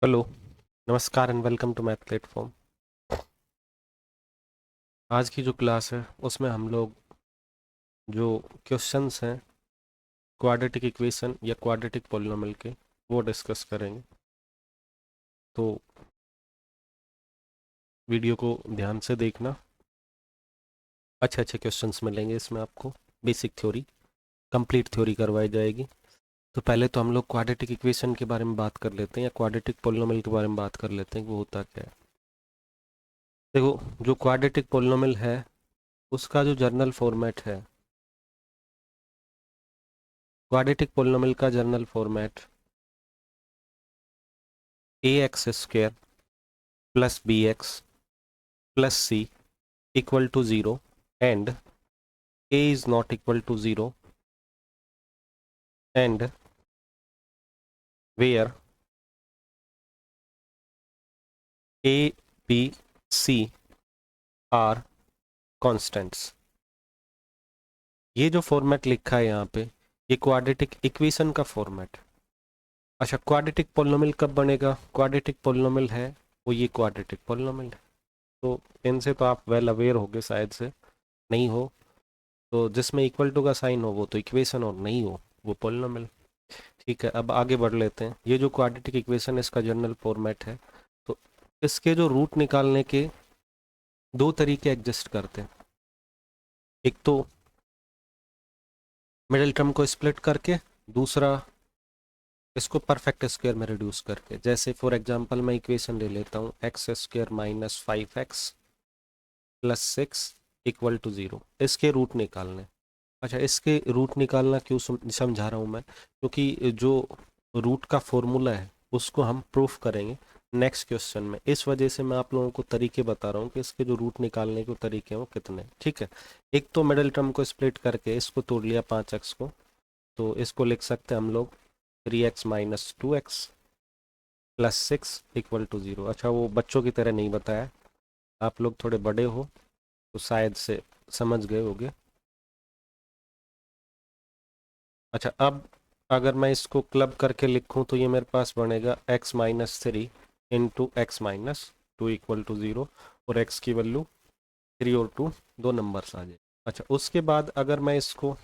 Hello. नमस्कार and welcome to my platform. आज की जो क्लास है उसमें हम लोग जो क्वेश्चंस हैं क्वाड्रेटिक इक्वेशन या क्वाड्रेटिक पॉलिनॉमियल के वो डिस्कस करेंगे। तो वीडियो को ध्यान से देखना, अच्छे अच्छे क्वेश्चंस मिलेंगे इसमें आपको। बेसिक थ्योरी, कंप्लीट थ्योरी करवाई जाएगी। तो पहले तो हम लोग क्वाड्रेटिक इक्वेशन के बारे में बात कर लेते हैं या क्वाड्रेटिक पॉलिनॉमियल के बारे में बात कर लेते हैं कि वो होता क्या है। देखो, जो क्वाड्रेटिक पॉलिनॉमियल है उसका जो जर्नल फॉर्मेट है, क्वाड्रेटिक पॉलिनॉमियल का general format a x square plus b x plus c equal to zero and a is not equal to zero and where a b c are constants. ये जो format लिखा है यहाँ पे, ये quadratic equation का format. अच्छा, quadratic polynomial कब बनेगा? क्वाड्रेटिक पॉलिनॉमियल है वो ये क्वाड्रेटिक पॉलिनॉमियल है। तो इनसे तो आप वेल अवेयर होगे, शायद से नहीं हो तो जिसमें इक्वल टू का साइन हो वो तो इक्वेशन और नहीं हो वो पॉलिनॉमियल। ठीक है, अब आगे बढ़ लेते हैं। ये जो क्वाड्रेटिक इक्वेशन है इसका जनरल फॉर्मेट है। तो इसके जो रूट निकालने के दो तरीके एग्जिस्ट करते हैं। एक तो मिडिल टर्म को स्प्लिट करके, दूसरा इसको परफेक्ट स्क्वायर में रिड्यूस करके। जैसे फॉर एग्जांपल मैं इक्वेशन ले लेता हूँ x square minus 5x plus 6 equal to zero. इसके रूट निकालने। अच्छा, इसके रूट निकालना क्यों समझा रहा हूँ मैं, क्योंकि जो रूट का फॉर्मूला है उसको हम प्रूफ करेंगे नेक्स्ट क्वेश्चन में। इस वजह से मैं आप लोगों को तरीके बता रहा हूँ कि इसके जो रूट निकालने के तरीके हैं वो कितने हैं। ठीक है, एक तो मिडिल टर्म को स्प्लिट करके इसको तोड़ लिया 5x को, तो इसको लिख सकते हैं हम लोग 3x minus 2x plus 6 equal to zero. अच्छा, वो बच्चों की तरह नहीं बताया, आप लोग थोड़े बड़े हो तो शायद से समझ गए होगे। अच्छा, अब अगर मैं इसको क्लब करके लिखूं तो ये मेरे पास बनेगा x minus 3 into x minus 2 equal to zero, और x की वैल्यू 3 और 2 दो नंबर्स आ जाए। अच्छा, उसके बाद अगर मैं इसको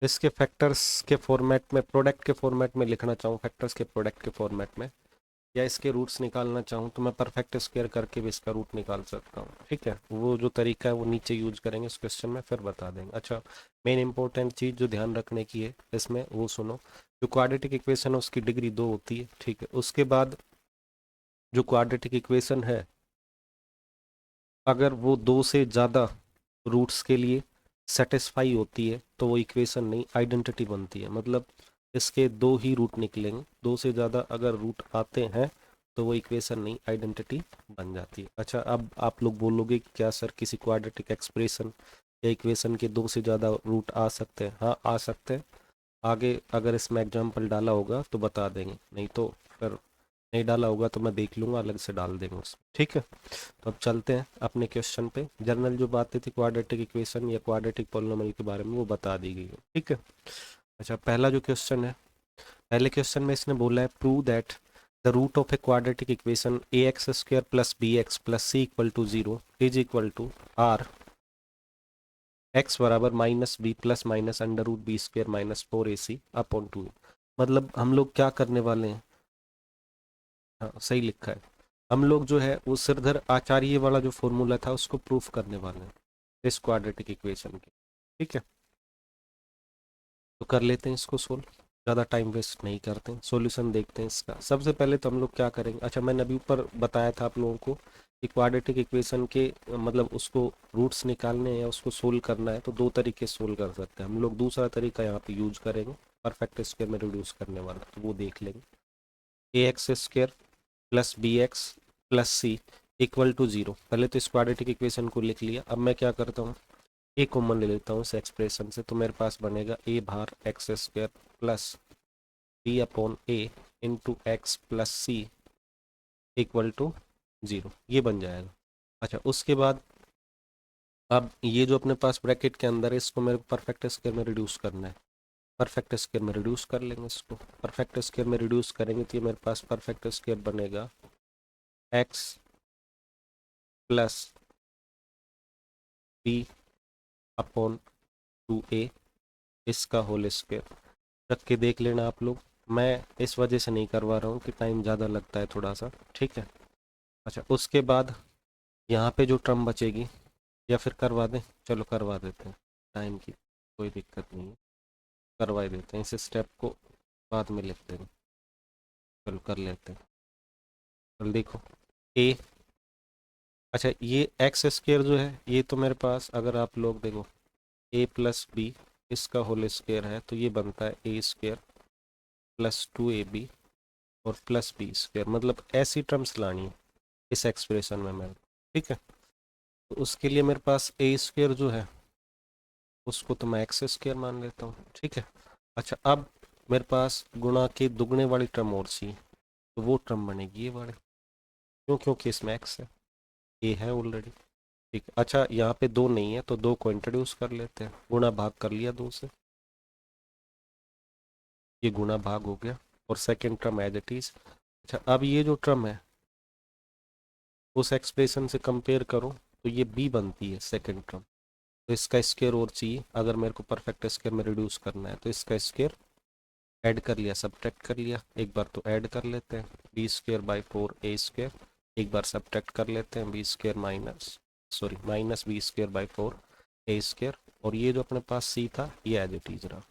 इसके फैक्टर्स के फॉर्मेट में, प्रोडक्ट के फॉर्मेट में लिखना चाहूँ, फैक्टर्स के प्रोडक्ट के फॉर्मेट में, या इसके रूट्स निकालना चाहूँ तो मैं परफेक्ट स्क्वायर करके भी इसका रूट निकाल सकता हूँ। ठीक है, वो जो तरीका है वो नीचे यूज करेंगे इस क्वेश्चन में, फिर बता देंगे। अच्छा, मेन इंपॉर्टेंट चीज़ जो ध्यान रखने की है इसमें वो सुनो। जो क्वाड्रेटिक इक्वेशन है उसकी डिग्री 2 होती है। ठीक है, उसके बाद जो क्वाड्रेटिक इक्वेशन है अगर वो दो से ज़्यादा रूट्स के लिए सेटिस्फाई होती है तो वो इक्वेशन नहीं, आइडेंटिटी बनती है। मतलब इसके दो ही रूट निकलेंगे, दो से ज़्यादा अगर रूट आते हैं तो वो इक्वेशन नहीं, आइडेंटिटी बन जाती है। अच्छा, अब आप लोग बोलोगे कि क्या सर किसी क्वाड्रेटिक एक्सप्रेशन या इक्वेशन के दो से ज़्यादा रूट आ सकते हैं? हाँ, आ सकते हैं। आगे अगर इसमें एग्जाम्पल डाला होगा तो बता देंगे, नहीं तो फिर नहीं डाला होगा तो मैं देख लूँगा, अलग से डाल देंगे उसमें। ठीक है, तो अब चलते हैं अपने क्वेश्चन पे। जनरल जो बातें थी क्वाड्रेटिक इक्वेशन या क्वाड्रेटिक पॉलिनॉमियल के बारे में वो बता दी गई है। ठीक है। अच्छा, पहला जो क्वेश्चन है, पहले क्वेश्चन में इसने बोला है prove that the root of a quadratic equation a x square plus b x plus c equal to zero is equal to r x बराबर minus b plus minus under root b square minus 4ac upon 2। मतलब हम लोग क्या करने वाले हैं? हाँ, सही लिखा है। हम लोग जो है वो सिरधर आचार्य वाला जो फॉर्मूला था उसको प्रूफ करने वाले हैं इस क्वाड्रेटिक इक्वेशन की। ठीक है, तो कर लेते हैं इसको सोल्व। ज़्यादा टाइम वेस्ट नहीं करते हैं, सॉल्यूशन देखते हैं इसका। सबसे पहले तो हम लोग क्या करेंगे, अच्छा मैंने अभी ऊपर बताया था आप लोगों को कि क्वाड्रेटिक इक्वेशन के मतलब उसको रूट्स निकालने हैं या उसको सोल्व करना है तो दो तरीके सोल्व कर सकते हैं हम लोग। दूसरा तरीका यहाँ पे यूज करेंगे परफेक्ट स्क्वायर में रिड्यूस करने वाला, तो वो देख लेंगे। A x square plus b x plus c equal to zero. पहले तो इस क्वाड्रेटिक इक्वेशन को लिख लिया। अब मैं क्या करता हूँ, ए कॉमन ले लेता हूँ इस एक्सप्रेशन से, तो मेरे पास बनेगा ए बार x square plus b upon a into x plus c equal to zero, ये बन जाएगा। अच्छा, उसके बाद अब ये जो अपने पास ब्रैकेट के अंदर है इसको मेरे को परफेक्ट स्क्वायर में रिड्यूस करना है। परफेक्ट स्क्वायर में रिड्यूस कर लेंगे इसको। परफेक्ट स्क्वायर में रिड्यूस करेंगे तो ये मेरे पास परफेक्ट स्क्वायर बनेगा x plus b upon 2a इसका होल स्क्वायर। रख के देख लेना आप लोग, मैं इस वजह से नहीं करवा रहा हूँ कि टाइम ज़्यादा लगता है थोड़ा सा, ठीक है। अच्छा, उसके बाद यहाँ पे जो टर्म बचेगी, या फिर करवा दें, चलो करवा देते हैं, टाइम की कोई दिक्कत नहीं है, करवा ही देते हैं, इस स्टेप को बाद में लिखते हैं। चलो कर लेते हैं। चलो देखो ए, अच्छा ये एक्स स्क्वायर जो है ये तो मेरे पास, अगर आप लोग देखो ए प्लस बी इसका होल स्क्वायर है तो ये बनता है ए स्क्वायर प्लस 2ab और प्लस बी स्क्वायर, मतलब ऐसी टर्म्स लानी है इस एक्सप्रेशन में मेरे, ठीक है। तो उसके लिए मेरे पास ए स्क्वायर जो है उसको तो मैं एक्स स्क्वायर मान लेता हूँ, ठीक है। अच्छा, अब मेरे पास गुणा के दुगने वाली टर्म और सी, तो वो टर्म बनेगी ये वाली, क्यों, क्योंकि इसमें एक्स है, ए है ऑलरेडी, ठीक है। अच्छा यहाँ पे दो नहीं है तो दो को इंट्रोड्यूस कर लेते हैं, गुणा भाग कर लिया दो से, ये गुणा भाग हो गया और second term as it is. अच्छा अब ये जो टर्म है उस एक्सप्रेशन से कंपेयर करो तो ये बी बनती है सेकेंड टर्म, तो इसका स्क्वायर और चाहिए, अगर मेरे को परफेक्ट स्क्वायर में रिड्यूस करना है तो इसका स्क्वायर ऐड कर लिया, सब्ट्रैक्ट कर लिया, एक बार तो ऐड कर लेते हैं, b square by 4a square, एक बार सब्ट्रैक्ट कर लेते हैं, b square minus b square by 4a square, और ये जो अपने पास सी था ये एज इट इज रहा,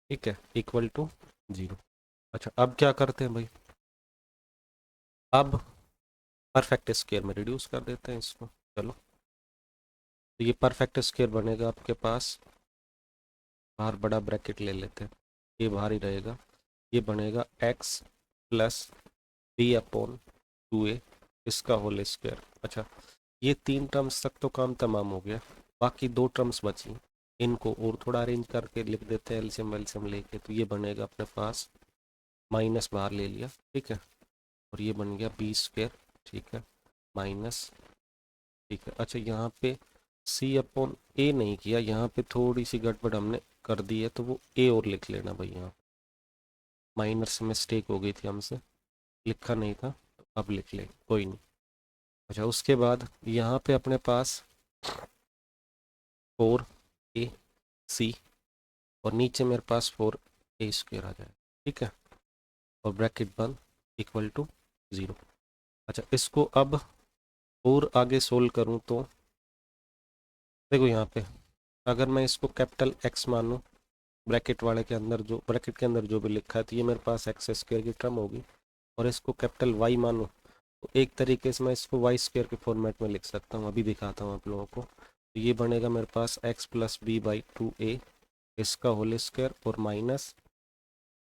ठीक है, इक्वल टू 0। अच्छा अब क्या करते हैं भाई, अब परफेक्ट स्क्वायर में रिड्यूस कर देते हैं इसको। चलो तो ये परफेक्ट स्क्वायर बनेगा आपके पास, बाहर बड़ा ब्रैकेट ले लेते हैं, ये बाहर ही रहेगा, ये बनेगा x plus b upon 2a इसका होल स्क्वायर। अच्छा ये तीन टर्म्स तक तो काम तमाम हो गया, बाकी दो टर्म्स बची, इनको और थोड़ा अरेंज करके लिख देते हैं एलसीएम वेलसीएम लेके, तो ये बनेगा अपने पास, माइनस बाहर ले लिया, ठीक है, और ये बन गया बी स्क्वायर, ठीक है, माइनस, ठीक है। अच्छा यहाँ पे सी अपॉन ए नहीं किया, यहाँ पे थोड़ी सी गड़बड़ हमने कर दी है, तो वो ए और लिख लेना भाई, यहाँ माइनर से मिस्टेक हो गई थी हमसे, लिखा नहीं था, तो अब लिख ले, कोई नहीं। अच्छा उसके बाद यहाँ पे अपने पास 4ac और नीचे मेरे पास 4a स्क्वायर आ जाए, ठीक है, और ब्रैकेट बंद, इक्वल टू 0। अच्छा इसको अब और आगे सोल्व करूँ तो देखो यहाँ पे, अगर मैं इसको कैपिटल एक्स मानूँ, ब्रैकेट वाले के अंदर जो, ब्रैकेट के अंदर जो भी लिखा है, तो ये मेरे पास एक्स स्क्वायर की टर्म होगी, और इसको कैपिटल वाई मानूँ तो एक तरीके से मैं इसको वाई स्क्वायर के फॉर्मेट में लिख सकता हूँ, अभी दिखाता हूँ आप लोगों को। तो ये बनेगा मेरे पास x plus b by 2a इसका होल स्क्वायर और माइनस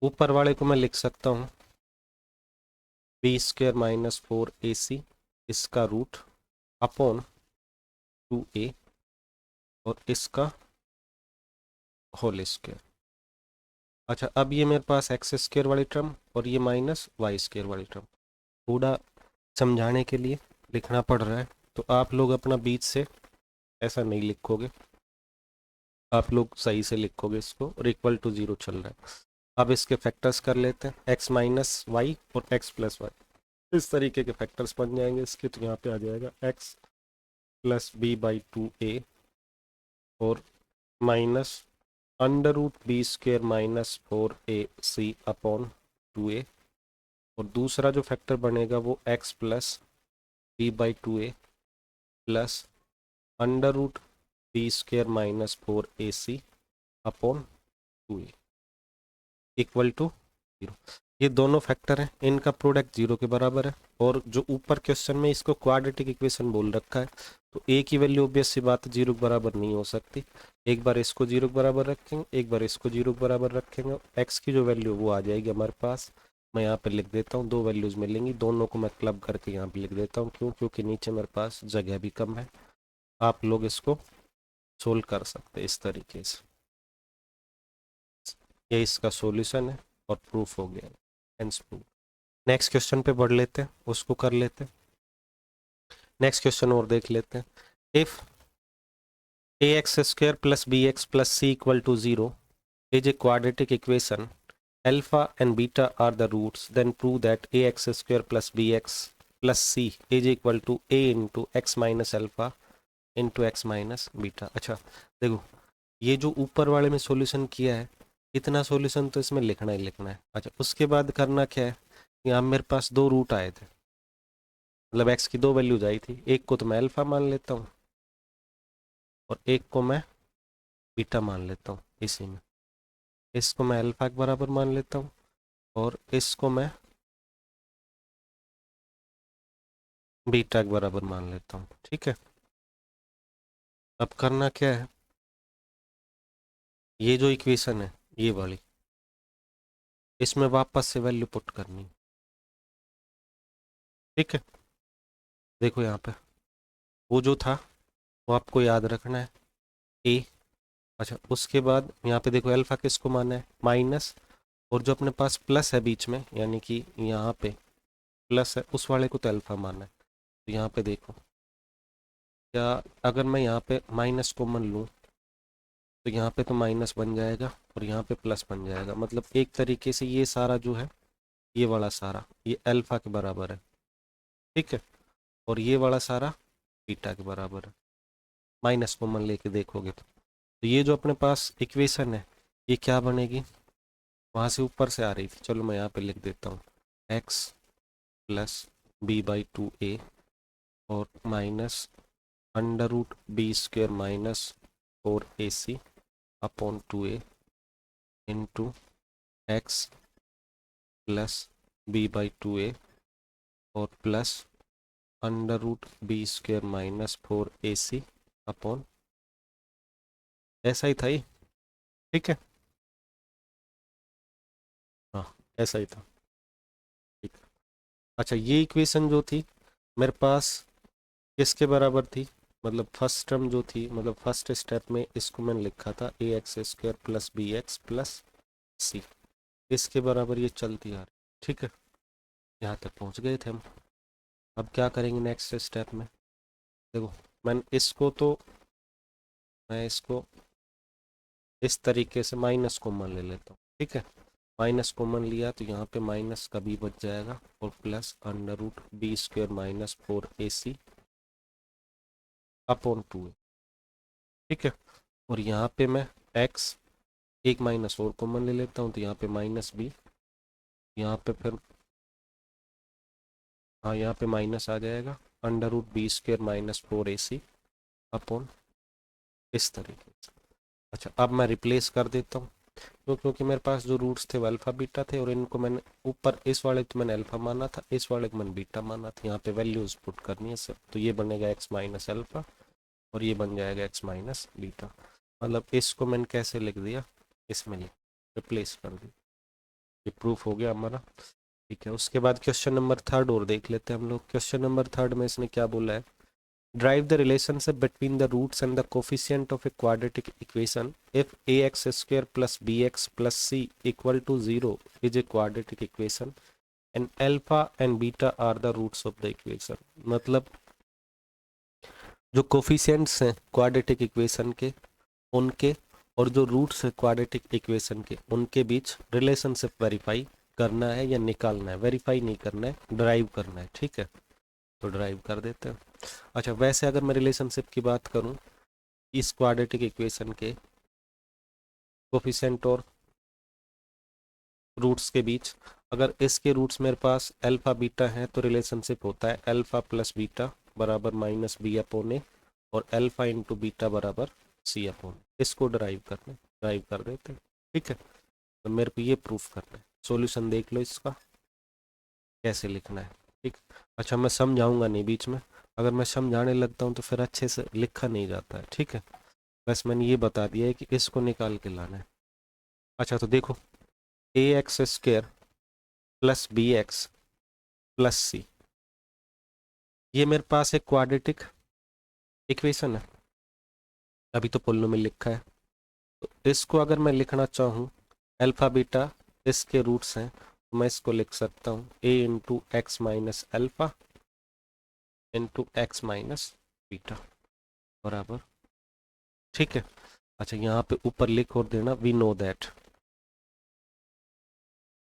ऊपर वाले को मैं लिख सकता हूँ बी स्क्वायर माइनस 4ac इसका रूट अपॉन 2a और इसका होल स्क्वायर। अच्छा अब ये मेरे पास एक्स स्क्वायर वाली टर्म और ये माइनस वाई स्क्वायर वाली टर्म, थोड़ा समझाने के लिए लिखना पड़ रहा है, तो आप लोग अपना बीच से ऐसा नहीं लिखोगे, आप लोग सही से लिखोगे इसको, और इक्वल टू 0 चल रहा है। अब इसके फैक्टर्स कर लेते हैं, एक्स माइनस वाई और एक्स प्लस वाई, इस तरीके के फैक्टर्स बन जाएंगे इसके, तो यहाँ पे आ जाएगा x plus b by 2a और minus under root b square minus 4ac upon 2a, और दूसरा जो फैक्टर बनेगा वो x plus b by 2a plus under root b square minus 4ac upon 2a equal to 0। ये दोनों factor हैं, इनका प्रोडक्ट 0 के बराबर है, और जो ऊपर क्वेश्चन में इसको क्वाड्रेटिक इक्वेशन बोल रखा है, तो a की वैल्यू ऑब्वियस सी बात 0 के बराबर नहीं हो सकती, एक बार इसको 0 के बराबर रखेंगे, एक बार इसको 0 के बराबर रखेंगे, x की जो वैल्यू वो आ जाएगी हमारे पास, मैं यहाँ पे लिख देता हूँ, दो वैल्यूज मिलेंगी, दोनों को मैं क्लब करके यहाँ पे लिख देता हूँ, क्यों, क्योंकि नीचे मेरे पास जगह भी कम है, आप लोग इसको सोल्व कर सकते हैं इस तरीके से, ये इसका सॉल्यूशन है और प्रूफ हो गया, हेंस प्रूफ। नेक्स्ट क्वेश्चन पे बढ़ लेते हैं, उसको कर लेते हैं, नेक्स्ट क्वेश्चन और देख लेते हैं। If a x square plus b x plus c equal to 0 is a quadratic equation, alpha and beta are the roots, then prove that ax square plus bx plus c is equal to a into x minus alpha into x minus beta. अच्छा देखो, ये जो ऊपर वाले में solution किया है, इतना सॉल्यूशन तो इसमें लिखना ही लिखना है। अच्छा उसके बाद करना क्या है, यहाँ मेरे पास दो रूट आए थे, मतलब x की दो वैल्यूज आई थी, एक को तो मैं अल्फा मान लेता हूँ और एक को मैं बीटा मान लेता हूँ। इसी में इसको मैं अल्फा के बराबर मान लेता हूँ और इसको मैं बीटा के बराबर मान लेता हूँ। ठीक है, अब करना क्या है, ये जो इक्वेशन है ये वाली, इसमें वापस से वैल्यू पुट करनी है। ठीक है, देखो यहाँ पे वो जो था वो आपको याद रखना है, ए। अच्छा उसके बाद यहाँ पे देखो अल्फा किसको माना है, माइनस, और जो अपने पास प्लस है बीच में, यानी कि यहाँ पे प्लस है, उस वाले को तो अल्फा माना है। तो यहाँ पे देखो, या अगर मैं यहाँ पे माइनस कॉमन लूँ तो यहाँ पे तो माइनस बन जाएगा और यहाँ पे प्लस बन जाएगा, मतलब एक तरीके से ये सारा जो है, ये वाला सारा ये अल्फा के बराबर है। ठीक है, और ये वाला सारा बीटा के बराबर है, माइनस कॉमन लेके देखोगे तो ये जो अपने पास इक्वेशन है ये क्या बनेगी, वहाँ से ऊपर से आ रही थी, चलो मैं यहाँ पे लिख देता हूँ, x plus b by two a और minus under root b square minus four a c upon two a into x plus b by two a और plus under root b square minus four a c upon, ऐसा ही था ये। ठीक है, हाँ ऐसा ही था। ठीक, अच्छा ये इक्वेशन जो थी मेरे पास किसके बराबर थी, मतलब फर्स्ट टर्म जो थी, मतलब फर्स्ट स्टेप में इसको मैंने लिखा था a x square plus b x plus c, इसके बराबर ये चलती आ रही। ठीक है, यहाँ तक पहुँच गए थे हम। अब क्या करेंगे नेक्स्ट स्टेप में, देखो मैं इसको इस तरीके से माइनस कॉमन ले लेता हूँ। ठीक है, माइनस कॉमन लिया तो यहाँ पे माइनस का बी बच जाएगा और plus under root b square minus four a c upon two है। ठीक है, और यहाँ पे मैं x एक माइनस और कॉमन ले लेता हूँ तो यहाँ पे माइनस बी, यहाँ पे फिर हाँ यहाँ पे माइनस आ जाएगा under root b square minus four a c upon, इस तरीके से। अच्छा अब मैं रिप्लेस कर देता हूँ, क्योंकि मेरे पास जो रूट्स थे वो अल्फ़ा बीटा थे और इनको मैंने ऊपर इस वाले तो मैंने अल्फ़ा माना था, इस वाले को मैंने बीटा माना था। यहाँ पे वैल्यूज पुट करनी है सब, तो ये बनेगा एक्स माइनस अल्फ़ा और ये बन जाएगा एक्स माइनस बीटा। मतलब इसको मैंने कैसे लिख दिया, इसमें रिप्लेस कर दिया, ये प्रूफ हो गया हमारा। ठीक है, उसके बाद क्वेश्चन नंबर थर्ड और देख लेते हैं हम लोग। क्वेश्चन नंबर थर्ड में इसने क्या बोला है, drive the relationship between the roots and the coefficient of a quadratic equation if a x square plus b x plus c equal to zero is a quadratic equation and alpha and beta are the roots of the equation. मतलब जो coefficients हैं quadratic equation के, उनके और जो roots है quadratic equation के, उनके बीच रिलेशनशिप वेरीफाई करना है या निकालना है, वेरीफाई नहीं करना है, ड्राइव करना है। ठीक है, तो ड्राइव कर देते हैं। अच्छा वैसे अगर मैं रिलेशनशिप की बात करूं इस क्वाड्रेटिक इक्वेशन के कोफिशिएंट और रूट्स के बीच, अगर इसके रूट्स मेरे पास अल्फा बीटा है तो रिलेशनशिप होता है अल्फा प्लस बीटा बराबर माइनस बी अपॉन ए और अल्फा इंटू बीटा बराबर सी अपॉन, इसको ड्राइव कर देते हैं। ठीक है, तो मेरे को ये प्रूफ करना है, सॉल्यूशन देख लो इसका कैसे लिखना है। ठीक, अच्छा मैं समझाऊंगा नहीं बीच में, अगर मैं समझाने लगता हूँ तो फिर अच्छे से लिखा नहीं जाता है। ठीक है, बस मैंने ये बता दिया है कि इसको निकाल के लाना है। अच्छा तो देखो a x square plus b x plus c, ये मेरे पास एक क्वाड्रेटिक इक्वेशन है, अभी तो पोलिनोमियल लिखा है। तो इसको अगर मैं लिखना चाहूँ, अल्फा बीटा इसके रूट्स हैं, तो मैं इसको लिख सकता हूँ a into x minus alpha into x minus beta बराबर। ठीक है, अच्छा यहाँ पे ऊपर लिख और देना we know that,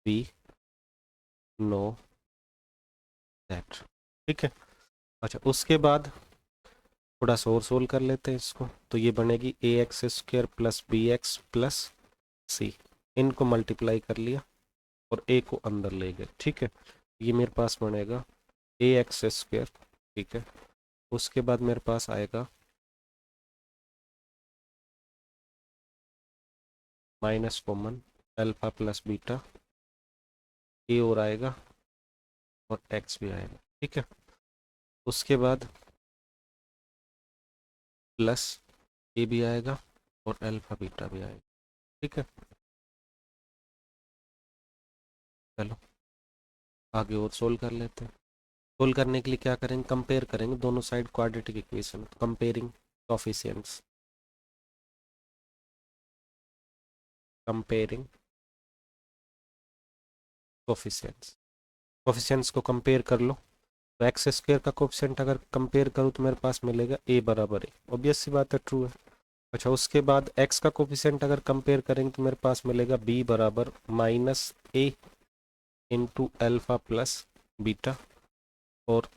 we know that, ठीक है। अच्छा उसके बाद थोड़ा सा और सोल्व कर लेते हैं इसको, तो ये बनेगी a x square plus b x plus c, इनको मल्टीप्लाई कर लिया और ए को अंदर ले गए, ठीक है। ये मेरे पास बनेगा ए एक्स स्क्र, ठीक है। उसके बाद मेरे पास आएगा minus common alpha plus beta, a और आएगा और एक्स भी आएगा, ठीक है। उसके बाद प्लस ए भी आएगा और अल्फा बीटा भी आएगा, ठीक है। चलो आगे और सोल्व कर लेते हैं। सोल्व करने के लिए क्या करेंगे, कंपेयर करेंगे दोनों side quadratic equation, comparing coefficients, comparing coefficients, coefficients को कंपेयर कर लो। तो एक्स स्क्वायर का कोफिशिएंट अगर कंपेयर करूँ तो मेरे पास मिलेगा ए बराबर ए, ऑब्वियस सी बात है, ट्रू है। अच्छा उसके बाद एक्स का कोफिशिएंट अगर कंपेयर करेंगे तो मेरे पास मिलेगा बी बराबर माइनस ए इंटू अल्फा प्लस बीटा, और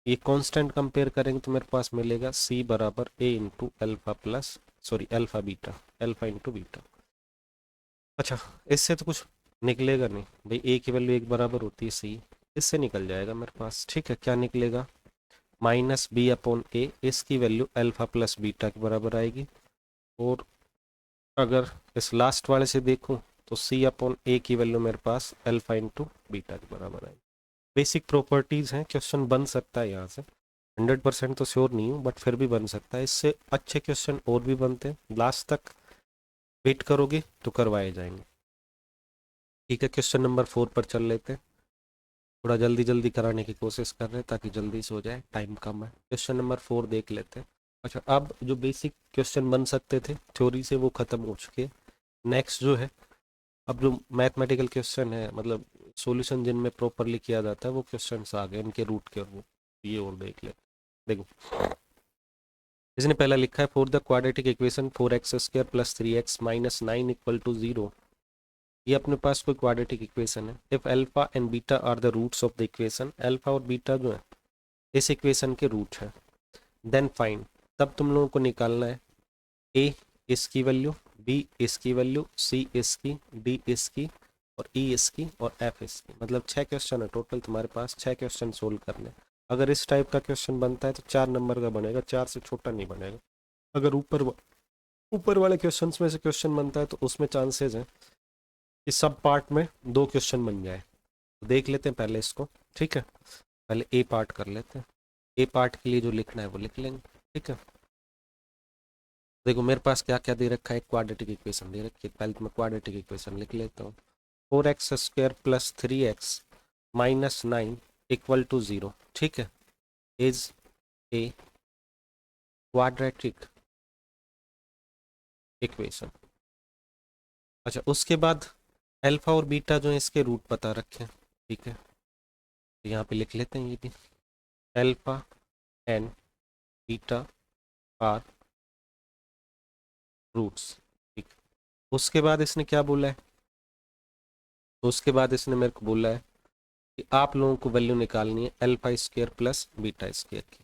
ये कांस्टेंट कंपेयर करेंगे तो मेरे पास मिलेगा सी बराबर a into alpha plus, sorry alpha beta, alpha into beta. अच्छा इससे तो कुछ निकलेगा नहीं भाई, ए की वैल्यू एक बराबर होती है सी, इससे निकल जाएगा मेरे पास, ठीक है। क्या निकलेगा, माइनस बी अपॉन ए, इसकी वैल्यू अल्फा प्लस बीटा के बराबर आएगी। और अगर इस लास्ट वाले से देखूं तो सी अपॉन ए की वैल्यू मेरे पास अल्फा इंटू बीटा के बराबर आएगी। बेसिक प्रॉपर्टीज़ हैं, क्वेश्चन बन सकता है यहाँ से, 100% तो श्योर नहीं हूँ बट फिर भी बन सकता है। इससे अच्छे क्वेश्चन और भी बनते हैं, लास्ट तक वेट करोगे तो करवाए जाएंगे, ठीक है। क्वेश्चन नंबर 4 पर चल लेते हैं, थोड़ा जल्दी जल्दी कराने की कोशिश कर रहे हैं ताकि जल्दी से हो जाए, टाइम कम है। क्वेश्चन नंबर 4 देख लेते हैं। अच्छा अब जो बेसिक क्वेश्चन बन सकते थे थ्योरी से वो ख़त्म हो चुके हैं। नेक्स्ट जो है, अब जो मैथमेटिकल क्वेश्चन है, मतलब सॉल्यूशन जिनमें प्रॉपरली किया जाता है, वो क्वेश्चन आ गए, इनके रूट के वो ये और देख ले। देखो इसने पहला लिखा है for the quadratic equation 4x² plus 3x minus 9 equal to 0। ये अपने पास कोई क्वाड्रेटिक इक्वेशन है। If alpha and beta are the roots of the equation, alpha और बीटा जो है इस इक्वेशन के रूट है, देन फाइंड, तब तुम लोगों को निकालना है ए इसकी वैल्यू, बी इसकी वैल्यू, सी इसकी, डी इसकी, और ई इसकी, और एफ इसकी। मतलब 6 क्वेश्चन है टोटल तुम्हारे पास, 6 क्वेश्चन सोल्व करने। अगर इस टाइप का क्वेश्चन बनता है तो 4 नंबर का बनेगा, 4 से छोटा नहीं बनेगा। अगर ऊपर वाले क्वेश्चंस में से क्वेश्चन बनता है तो उसमें चांसेस हैं कि सब पार्ट में 2 क्वेश्चन बन जाए। तो देख लेते हैं पहले इसको, ठीक है। पहले ए पार्ट कर लेते हैं, ए पार्ट के लिए जो लिखना है वो लिख लेंगे, ठीक है। देखो मेरे पास क्या क्या दे रखा है, एक क्वाड्रेटिक इक्वेशन दे रखी है, पहले तो मैं क्वाड्रेटिक इक्वेशन लिख लेता हूँ। 4x² plus 3x minus 9 equal to 0, ठीक है, इज ए क्वाड्रेटिक इक्वेशन। अच्छा उसके बाद अल्फा और बीटा जो है इसके रूट पता रखें, ठीक है। तो यहाँ पे लिख लेते हैं ये भी, alpha and beta are roots, ठीक। उसके बाद इसने क्या बोला है, तो उसके बाद इसने मेरे को बोला है कि आप लोगों को वैल्यू निकालनी है alpha square plus beta square की।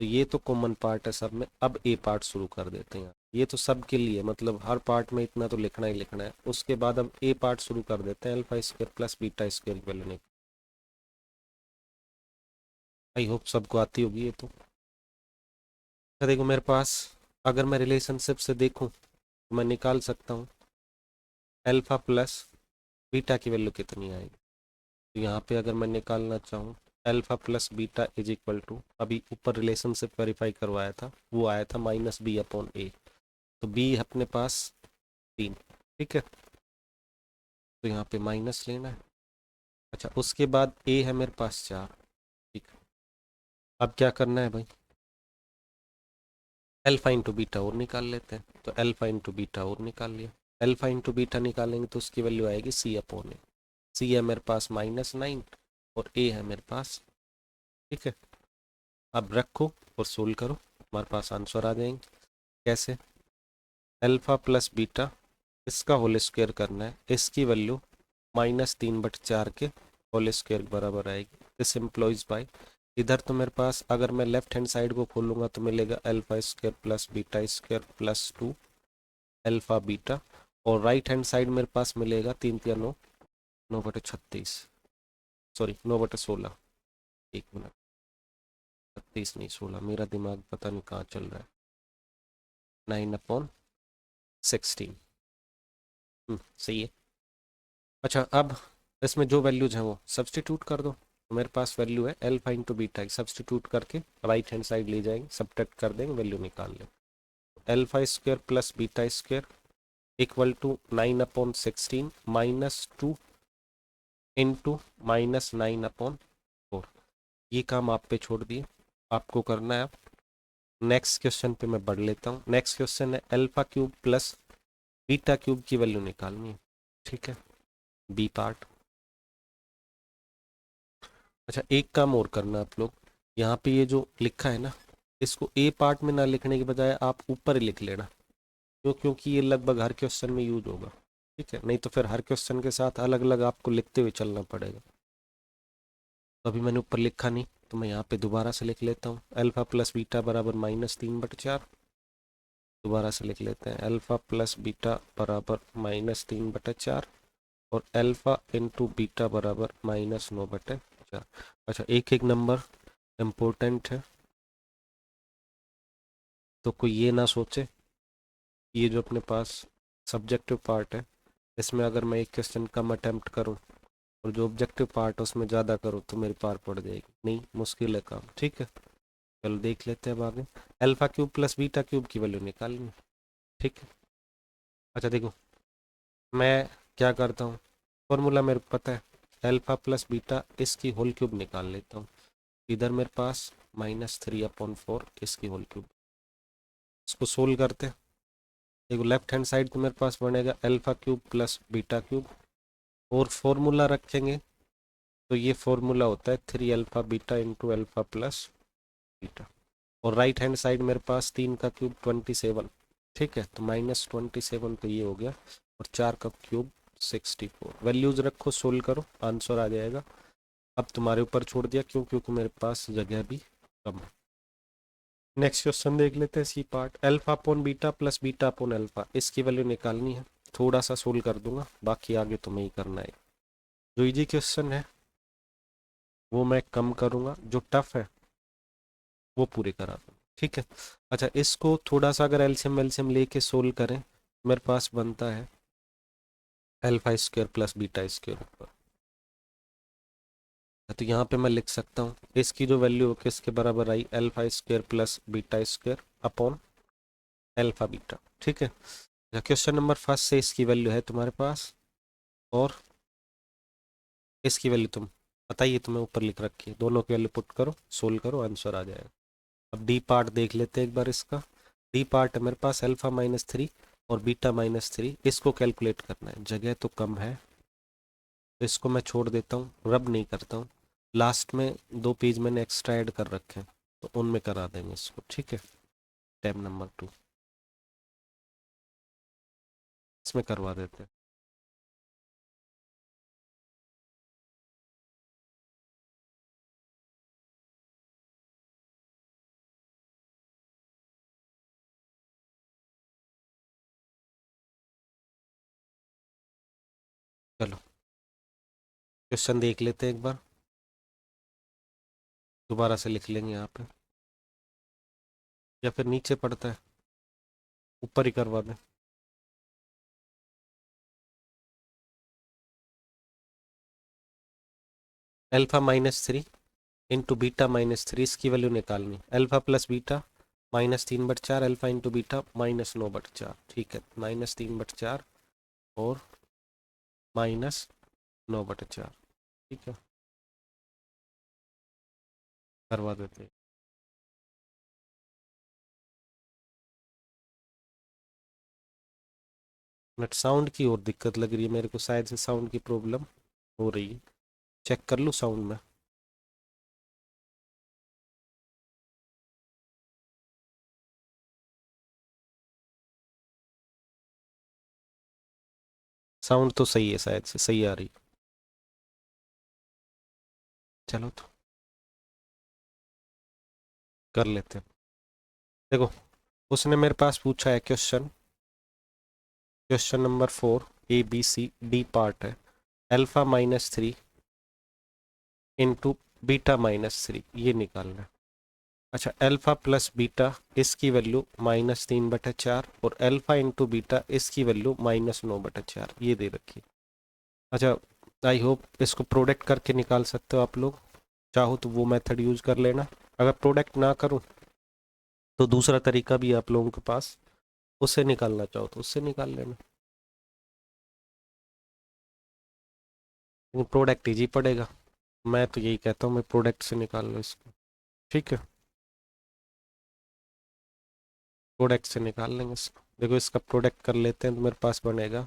तो ये तो कॉमन पार्ट है सब में, अब ए पार्ट शुरू कर देते हैं। ये तो सब के लिए, मतलब हर पार्ट में इतना तो लिखना ही लिखना है। उसके बाद अब ए पार्ट शुरू कर देते हैं, alpha square plus beta square की वैल्यू निकाल। आई होप सबको आती होगी ये तो। देखो मेरे पास अगर मैं रिलेशनशिप से देखूं तो मैं निकाल सकता हूँ अल्फा प्लस बीटा की वैल्यू कितनी आएगी। तो यहाँ पे अगर मैं निकालना चाहूँ alpha plus beta is equal to, अभी ऊपर रिलेशनशिप वेरीफाई करवाया था वो आया था माइनस बी अपॉन ए, तो बी अपने पास 3, ठीक है। तो यहाँ पे माइनस लेना है। अच्छा उसके बाद ए है मेरे पास 4, ठीक है। अब क्या करना है भाई, अल्फा इंटू बीटा और निकाल लेते हैं। तो अल्फा इंटू बीटा और निकाल लिया, अल्फा इंटू बीटा निकालेंगे तो उसकी वैल्यू आएगी सी अपॉन ए। सी है मेरे पास -9 और ए है मेरे पास, ठीक है। अब रखो और सोल्व करो, हमारे पास आंसर आ जाएंगे। कैसे, अल्फ़ा प्लस बीटा इसका होल स्क्वायर करना है, इसकी वैल्यू -3/4 के होल स्क्वायर बराबर आएगी। दिस एम्प्लॉयज बाय, इधर तो मेरे पास अगर मैं लेफ्ट हैंड साइड को खोलूंगा तो मिलेगा alpha square plus beta square plus 2 alpha beta, और राइट हैंड साइड मेरे पास मिलेगा 3 × 9 9/36, सॉरी 9/16, एक मिनट, 36 नहीं 16, मेरा दिमाग पता नहीं कहाँ चल रहा है, 9/16। सही है। अच्छा, अब इसमें जो वैल्यूज हैं वो सब्सटीट्यूट कर दो, तो मेरे पास वैल्यू है अल्फा इंटू बीटा, सब्सटीट्यूट करके राइट हैंड साइड ले जाएंगे, सब्ट्रैक्ट कर देंगे, वैल्यू निकाल लें। Alpha square plus beta square equal to 9/16 -2 into -9/4। ये काम आप पे छोड़ दिए, आपको करना है। नेक्स्ट क्वेश्चन पे मैं बढ़ लेता हूँ। नेक्स्ट क्वेश्चन है alpha cube plus beta cube की वैल्यू निकालनी है, ठीक है, बी पार्ट। अच्छा, एक काम और करना आप लोग, यहाँ पे ये जो लिखा है ना, इसको ए पार्ट में ना लिखने के बजाय आप ऊपर ही लिख लेना, क्योंकि ये लगभग हर क्वेश्चन में यूज होगा, ठीक है, नहीं तो फिर हर क्वेश्चन के साथ अलग अलग आपको लिखते हुए चलना पड़ेगा। तो अभी मैंने ऊपर लिखा नहीं, तो मैं यहाँ पे दोबारा से लिख लेता हूँ, अल्फा प्लस बीटा बराबर -3/4। दोबारा से लिख लेते हैं, अल्फा प्लस बीटा बराबर -3/4 और अल्फा इंटू बीटा बराबर -9/4। अच्छा, एक एक नंबर इम्पोर्टेंट है, तो कोई ये ना सोचे ये जो अपने पास सब्जेक्टिव पार्ट है, इसमें अगर मैं एक क्वेश्चन कम अटेम्प्ट करूं और जो ऑब्जेक्टिव पार्ट है उसमें ज़्यादा करूं तो मेरी पार पड़ जाएगी, नहीं, मुश्किल है काम, ठीक है। चलो देख लेते हैं अब आगे। Alpha cube plus beta cube की वैल्यू निकालनी है, ठीक है। अच्छा देखो, मैं क्या करता हूँ, फॉर्मूला मेरे को पता है, अल्फा प्लस बीटा इसकी होल क्यूब निकाल लेता हूँ। इधर मेरे पास -3/4 इसकी होल क्यूब, इसको सोल्व करते हैं। देखो लेफ्ट हैंड साइड तो मेरे पास बनेगा alpha cube plus beta cube, और फॉर्मूला रखेंगे तो ये फॉर्मूला होता है 3 alpha beta into alpha plus beta, और राइट हैंड साइड मेरे पास 3 का क्यूब 27, ठीक है, तो -27 तो ये हो गया, और 4 का क्यूब 64। वैल्यूज रखो, सोल्व करो, आंसर आ जाएगा। अब तुम्हारे ऊपर छोड़ दिया, क्यों, क्योंकि मेरे पास जगह भी कम है। नेक्स्ट क्वेश्चन देख लेते हैं, c part, alpha upon beta plus beta upon alpha, इसकी वैल्यू निकालनी है। थोड़ा सा सोल्व कर दूंगा, बाकी आगे तुम्हें ही करना है। जो इजी क्वेश्चन है वो मैं कम करूंगा, जो टफ है वो पूरे करा दूंगा, ठीक है। अच्छा, इसको थोड़ा सा अगर एलसीएम एलसीएम लेके सोल्व करें, मेरे पास बनता है alpha square plus beta square ऊपर, तो यहाँ पे मैं लिख सकता हूँ इसकी जो वैल्यू किसके बराबर आई, alpha square plus beta square upon alpha beta, ठीक है। क्वेश्चन नंबर फर्स्ट से इसकी वैल्यू है तुम्हारे पास, और इसकी वैल्यू तुम बताइए, तुम्हें ऊपर लिख रखी है, दोनों की वैल्यू पुट करो, सोल्व करो, आंसर आ जाएगा। अब डी पार्ट देख लेते हैं एक बार इसका। डी पार्ट है मेरे पास अल्फा -3 और बीटा -3, इसको कैलकुलेट करना है, जगह तो कम है तो इसको मैं छोड़ देता हूँ, रब नहीं करता हूँ। लास्ट में 2 पेज मैंने एक्स्ट्रा ऐड कर रखे हैं, तो उनमें करा देंगे इसको, ठीक है। टैब नंबर 2 इसमें करवा देते हैं। चलो क्वेश्चन देख लेते हैं एक बार, दोबारा से लिख लेंगे यहाँ पे, या फिर नीचे पड़ता है, ऊपर ही करवा दें। अल्फा -3 इंटू बीटा -3, इसकी वैल्यू निकालनी, alpha plus beta -3/4 alpha into beta -9/4, ठीक है, -3/4 और -9/4, ठीक है, करवा देते हैं। नेट साउंड की और दिक्कत लग रही है मेरे को, शायद से साउंड की प्रॉब्लम हो रही है, चेक कर लूँ साउंड में। साउंड तो सही है, शायद से सही आ रही। चलो तो कर लेते हैं। देखो, उसने मेरे पास पूछा है question, question number 4, ABCD part है। α-3 इंटू β-3 ये निकालना है। अच्छा, अल्फा प्लस बीटा इसकी वैल्यू -3/4 और अल्फा इंटू बीटा इसकी वैल्यू -9/4 ये दे रखी है। अच्छा, आई होप इसको प्रोडक्ट करके निकाल सकते हो आप लोग, चाहो तो वो मेथड यूज कर लेना। अगर प्रोडक्ट ना करूँ तो दूसरा तरीका भी है आप लोगों के पास, उससे निकालना चाहो तो उससे निकाल लेना, लेकिन प्रोडक्ट इजी पड़ेगा। मैं तो यही कहता हूँ, मैं प्रोडक्ट से निकाल लो इसको। ठीक है, प्रोडक्ट से निकाल लेंगे इसको। देखो, इसका प्रोडक्ट कर लेते हैं तो मेरे पास बनेगा,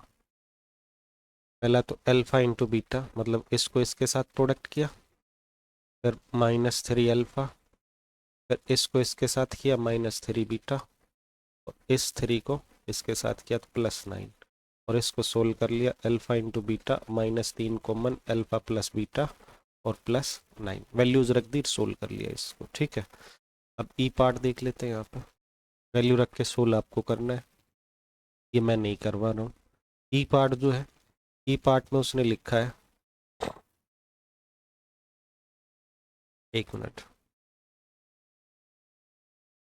पहला तो अल्फा इंटू बीटा, मतलब इसको इसके साथ प्रोडक्ट किया, फिर -3 अल्फा, फिर इसको इसके साथ किया -3 बीटा, और इस 3 को इसके साथ किया तो +9, और इसको सोल्व कर लिया। Alpha into beta -3 common, alpha plus beta और +9 वैल्यूज रख दी, सोल्व कर लिया इसको। ठीक है, अब ई पार्ट देख लेते हैं। यहाँ पे वैल्यू रख के सोल्व आपको करना है, ये मैं नहीं करवा रहा हूँ। ई पार्ट जो है, ई पार्ट में उसने लिखा है, एक मिनट,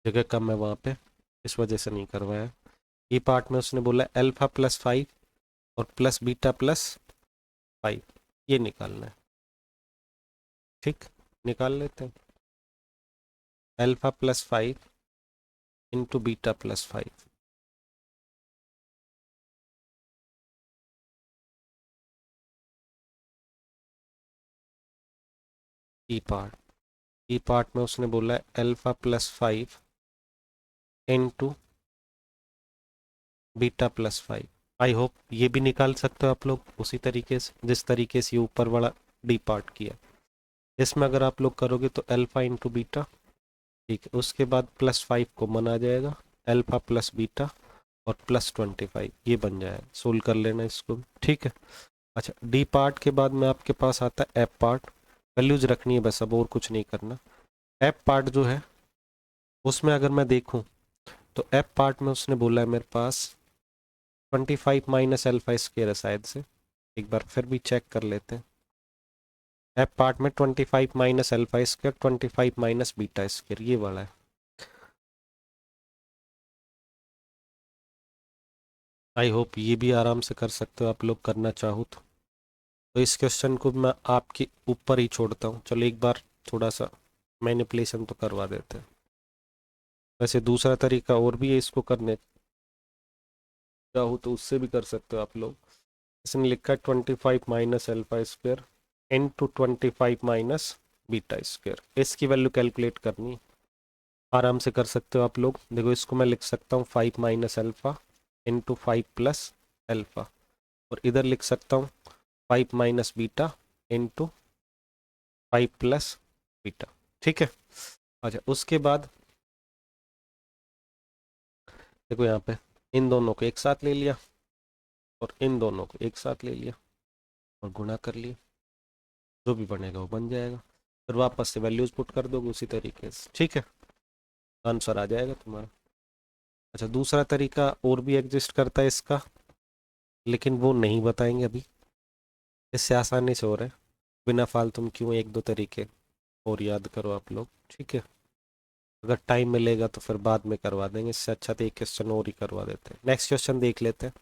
जगह कम है वहाँ पे, इस वजह से नहीं करवाया। ई पार्ट में उसने बोला α+5 और प्लस बीटा +5 ये निकालना है। ठीक, निकाल लेते हैं। α+5 इंटू β+5, ई पार्ट में उसने बोला है α+5 इंटू β+5। आई होप ये भी निकाल सकते हो आप लोग उसी तरीके से जिस तरीके से ये ऊपर वाला डी पार्ट किया। इसमें अगर आप लोग करोगे तो अल्फा इंटू बीटा, ठीक है, उसके बाद +5 कॉमन आ जाएगा, अल्फा प्लस बीटा और +25 ये बन जाएगा। सोल्व कर लेना इसको, ठीक है। अच्छा, डी पार्ट के बाद में आपके पास आता है एफ पार्ट, वैल्यूज रखनी है बस, अब और कुछ नहीं करना। एफ पार्ट जो है उसमें अगर मैं देखूं तो एफ पार्ट में उसने बोला है मेरे पास 25 माइनस अल्फा स्क्वायर है शायद से, एक बार फिर भी चेक कर लेते हैं। एफ पार्ट में 25 minus alpha square, 25 minus beta square ये वाला है। आई होप ये भी आराम से कर सकते हो आप लोग, करना चाहो तो इस क्वेश्चन को मैं आपके ऊपर ही छोड़ता हूँ। चलो एक बार थोड़ा सा मैनिपुलेशन तो करवा देते हैं। वैसे दूसरा तरीका और भी है इसको करने, चाहो तो उससे भी कर सकते हो आप लोग। इसने लिखा है 25 minus alpha square into 25 minus beta square, इसकी वैल्यू कैलकुलेट करनी, आराम से कर सकते हो आप लोग। देखो, इसको मैं लिख सकता हूँ 5 minus alpha into 5 plus alpha, और इधर लिख सकता हूँ 5 minus beta into 5 plus beta. ठीक है। अच्छा, उसके बाद देखो यहाँ पे इन दोनों को एक साथ ले लिया और इन दोनों को एक साथ ले लिया और गुणा कर लिया, जो भी बनेगा वो बन जाएगा, फिर वापस से वैल्यूज पुट कर दोगे उसी तरीके से। ठीक है, आंसर आ जाएगा तुम्हारा। अच्छा, दूसरा तरीका और भी एग्जिस्ट करता है इसका, लेकिन वो नहीं बताएंगे अभी, इससे आसानी से हो रहा है, बिना फालतू में क्यों एक दो तरीके और याद करो आप लोग। ठीक है, अगर टाइम मिलेगा तो फिर बाद में करवा देंगे, इससे अच्छा तो एक क्वेश्चन और ही करवा देते हैं। नेक्स्ट क्वेश्चन देख लेते हैं।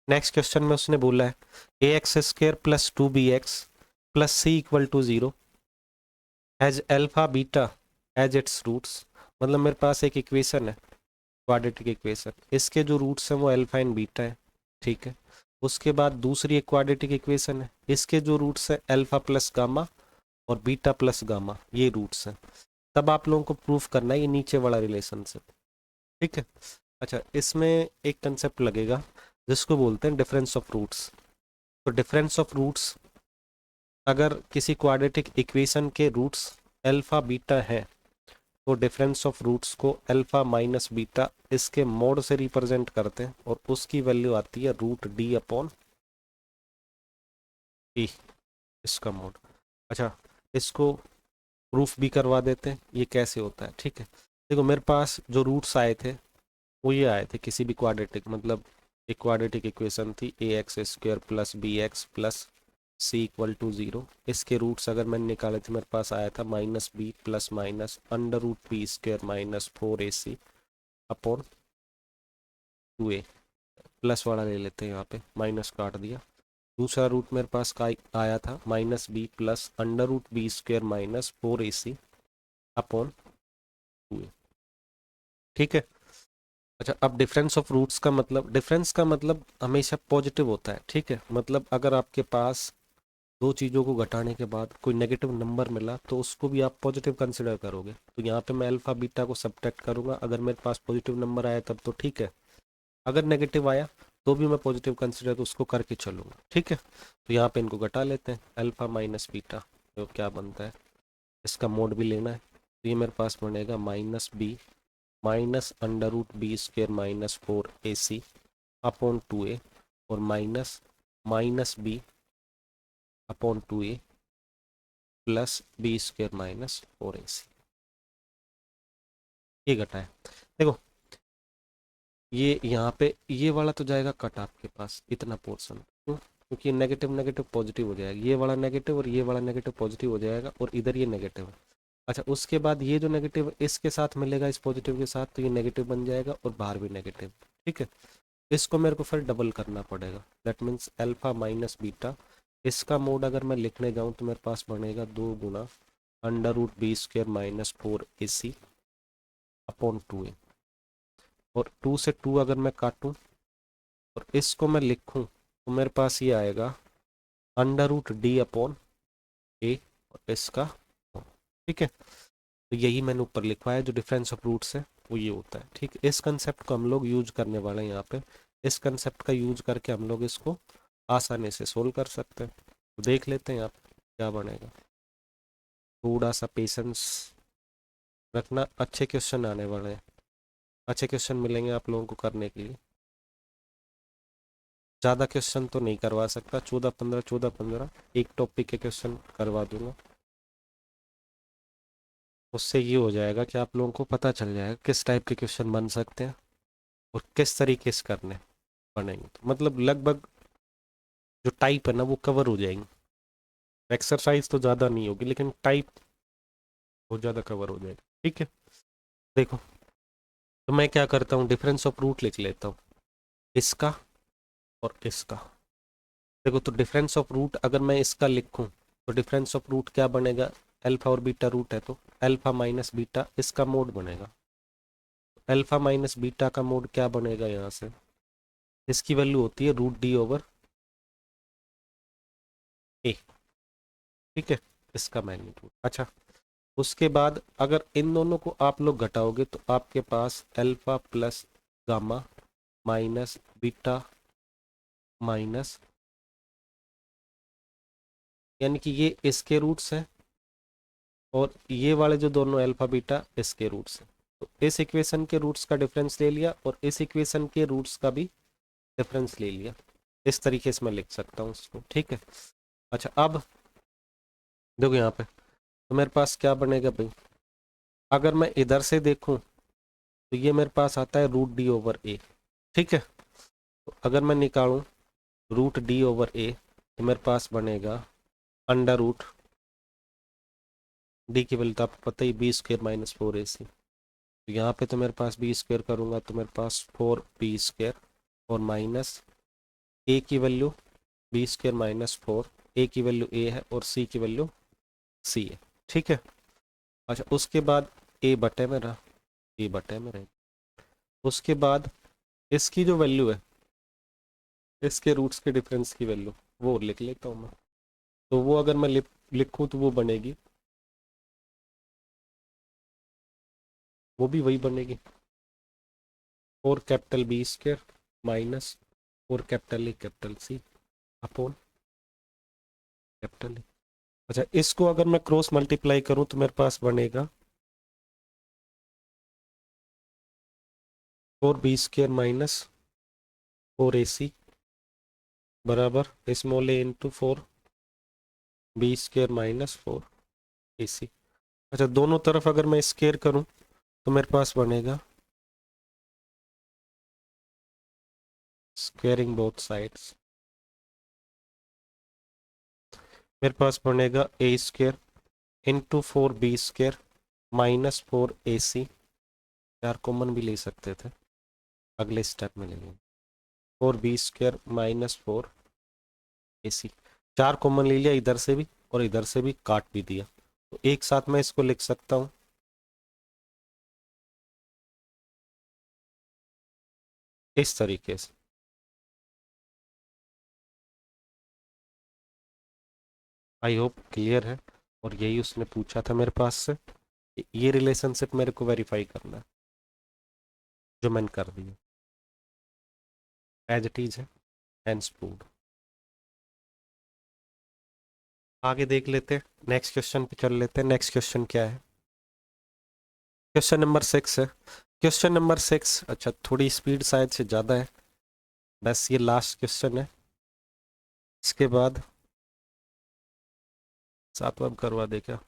नेक्स्ट क्वेश्चन में उसने बोला है ax² plus 2bx plus c equal to 0 has alpha beta as its roots. मतलब मेरे पास एक इक्वेशन है, क्वाड्रेटिक इक्वेशन, इसके जो रूट्स हैं वो अल्फा एंड बीटा है। ठीक है, उसके बाद दूसरी एक क्वाड्रेटिक इक्वेशन है, इसके जो रूट्स हैं अल्फा प्लस गामा और बीटा प्लस गामा ये रूट्स हैं। तब आप लोगों को प्रूफ करना है ये नीचे वाला रिलेशनशिप। ठीक है। अच्छा, इसमें एक कंसेप्ट लगेगा जिसको बोलते हैं डिफरेंस ऑफ रूट्स। तो डिफरेंस ऑफ रूट्स, अगर किसी क्वाड्रेटिक इक्वेशन के रूट्स अल्फा बीटा है तो डिफरेंस ऑफ रूट्स को अल्फा माइनस बीटा इसके मोड से रिप्रेजेंट करते हैं और उसकी वैल्यू आती है √d/, ई, इसका मोड। अच्छा, इसको प्रूफ भी करवा देते हैं ये कैसे होता है। ठीक है, देखो मेरे पास जो रूट्स आए थे वो ये आए थे किसी भी क्वाड्रेटिक, मतलब एक क्वाड्रेटिक इक्वेशन थी a x square plus b x plus c equal to zero. इसके रूट्स अगर मैंने निकाले थे मेरे पास आया था minus b plus minus under root b square minus 4ac upon 2a। Plus वाला ले लेते हैं, यहाँ पे माइनस काट दिया। दूसरा रूट मेरे पास का आया था minus b plus under root b square minus 4ac upon 2a। ठीक है। अच्छा, अब डिफरेंस ऑफ रूट्स का मतलब, डिफरेंस का मतलब हमेशा पॉजिटिव होता है। ठीक है, मतलब अगर आपके पास दो चीज़ों को घटाने के बाद कोई नेगेटिव नंबर मिला तो उसको भी आप पॉजिटिव कंसिडर करोगे। तो यहाँ पे मैं अल्फा बीटा को सब्ट्रैक्ट करूंगा, अगर मेरे पास पॉजिटिव नंबर आया तब तो ठीक है, अगर नेगेटिव आया तो भी मैं पॉजिटिव कंसिडर तो उसको करके चलूंगा। ठीक है, तो यहाँ पे इनको घटा लेते हैं, अल्फा माइनस बीटा तो क्या बनता है, इसका मोड भी लेना है। तो ये मेरे पास बनेगा minus b minus under root b square minus 4ac upon 2a और minus minus b upon 2a plus b square minus 4ac। ये घटा है। देखो ये यहाँ पे ये वाला तो जाएगा कट आपके पास इतना पोर्शन, क्यों? क्योंकि नेगेटिव नेगेटिव पॉजिटिव हो जाएगा, ये वाला नेगेटिव और ये वाला नेगेटिव पॉजिटिव हो जाएगा और इधर ये नेगेटिव है। अच्छा, उसके बाद ये जो नेगेटिव इसके साथ मिलेगा इस पॉजिटिव के साथ तो ये नेगेटिव बन जाएगा और बाहर भी नेगेटिव। ठीक है, इसको मेरे को फिर डबल करना पड़ेगा, that means alpha minus beta. इसका मोड अगर मैं लिखने जाऊँ तो मेरे पास बनेगा 2 गुना under root b square minus 4ac upon 2a। और 2 से 2 अगर मैं काटूँ और इसको मैं लिखूँ तो मेरे पास ये आएगा अंडर रूट डी अपॉन ए और इसका। ठीक है, तो यही मैंने ऊपर लिखवाया, जो डिफरेंस ऑफ रूट्स है वो ये होता है। ठीक है, इस कंसेप्ट को हम लोग यूज करने वाले हैं यहाँ पे। इस कंसेप्ट का यूज करके हम लोग इसको आसानी से सोल्व कर सकते हैं। तो देख लेते हैं यहाँ पे क्या बनेगा। थोड़ा सा पेशेंस रखना, अच्छे क्वेश्चन आने वाले हैं, अच्छे क्वेश्चन मिलेंगे आप लोगों को करने के लिए। ज़्यादा क्वेश्चन तो नहीं करवा सकता, 14-15 एक टॉपिक के क्वेश्चन करवा दूंगा। उससे ये हो जाएगा कि आप लोगों को पता चल जाएगा किस टाइप के क्वेश्चन बन सकते हैं और किस तरीके से करने बनेंगे। तो मतलब लगभग जो टाइप है ना वो कवर हो जाएंगे। एक्सरसाइज तो ज़्यादा नहीं होगी लेकिन टाइप बहुत ज़्यादा कवर हो जाएगा। ठीक है, देखो तो मैं क्या करता हूँ, डिफरेंस ऑफ रूट लिख लेता हूँ, इसका और इसका। देखो तो डिफरेंस ऑफ रूट अगर मैं इसका लिखूँ तो डिफरेंस ऑफ रूट क्या बनेगा, अल्फा और बीटा रूट है तो अल्फा माइनस बीटा इसका मोड बनेगा। अल्फा माइनस बीटा का मोड क्या बनेगा, यहाँ से इसकी वैल्यू होती है रूट डी ओवर ए। ठीक है, इसका मैग्नीट्यूड। अच्छा, उसके बाद अगर इन दोनों को आप लोग घटाओगे तो आपके पास alpha plus gamma minus beta minus, यानी कि ये इसके रूट्स हैं और ये वाले जो दोनों अल्फा बीटा इसके रूट्स हैं। तो इस इक्वेशन के रूट्स का डिफरेंस ले लिया और इस इक्वेशन के रूट्स का भी डिफरेंस ले लिया। इस तरीके से मैं लिख सकता हूँ इसको। ठीक है, अच्छा अब देखो यहाँ पे तो मेरे पास क्या बनेगा भाई, अगर मैं इधर से देखूं तो ये मेरे पास आता है रूट डी ओवर ए। ठीक है, तो अगर मैं निकालूं रूट डी ओवर ए तो मेरे पास बनेगा अंडर रूट डी की वैल्यू तो आपको पता ही बी स्क्वेयर माइनस 4ac। तो यहाँ पे तो मेरे पास बी स्क्वेयर करूँगा तो मेरे पास 4b स्क्वेयर और माइनस ए की वैल्यू बी स्क्वेयर माइनस 4, ए की वैल्यू ए है और सी की वैल्यू सी है। ठीक है, अच्छा उसके बाद ए बटे में रहा, ए बटे में रहे। उसके बाद इसकी जो वैल्यू है, इसके रूट्स के डिफरेंस की वैल्यू वो लिख लेता हूँ मैं। तो वो अगर मैं लिखूँ तो वो बनेगी, वो भी वही बनेगी 4 capital B square minus 4 capital A capital C upon capital A. अच्छा, इसको अगर मैं क्रॉस मल्टीप्लाई करूँ तो मेरे पास बनेगा 4b स्क्वेयर माइनस 4ac बराबर small a into 4 b square minus 4 AC। अच्छा, दोनों तरफ अगर मैं स्केयर करूं तो मेरे पास बनेगा स्क्वेयरिंग बोथ साइड्स, मेरे पास बनेगा a square into 4B square minus 4AC। यार कॉमन भी ले सकते थे, अगले स्टेप में ले लेंगे। 4B square minus 4AC, 4 common ले लिया इधर से भी और इधर से भी काट भी दिया, तो एक साथ मैं इसको लिख सकता हूँ इस तरीके से। आई होप क्लियर है, और यही उसने पूछा था मेरे पास से। ये रिलेशनशिप मेरे को वेरीफाई करना है, जो मैंने कर दिया एज इट इज है, हैंस प्रूव्ड। आगे देख लेते हैं, नेक्स्ट क्वेश्चन पे चल लेते हैं। नेक्स्ट क्वेश्चन क्या है? क्वेश्चन नंबर 6 है। क्वेश्चन नंबर 6, अच्छा थोड़ी स्पीड शायद से ज़्यादा है, बस ये लास्ट क्वेश्चन है, इसके बाद सातवां करवा दे क्या?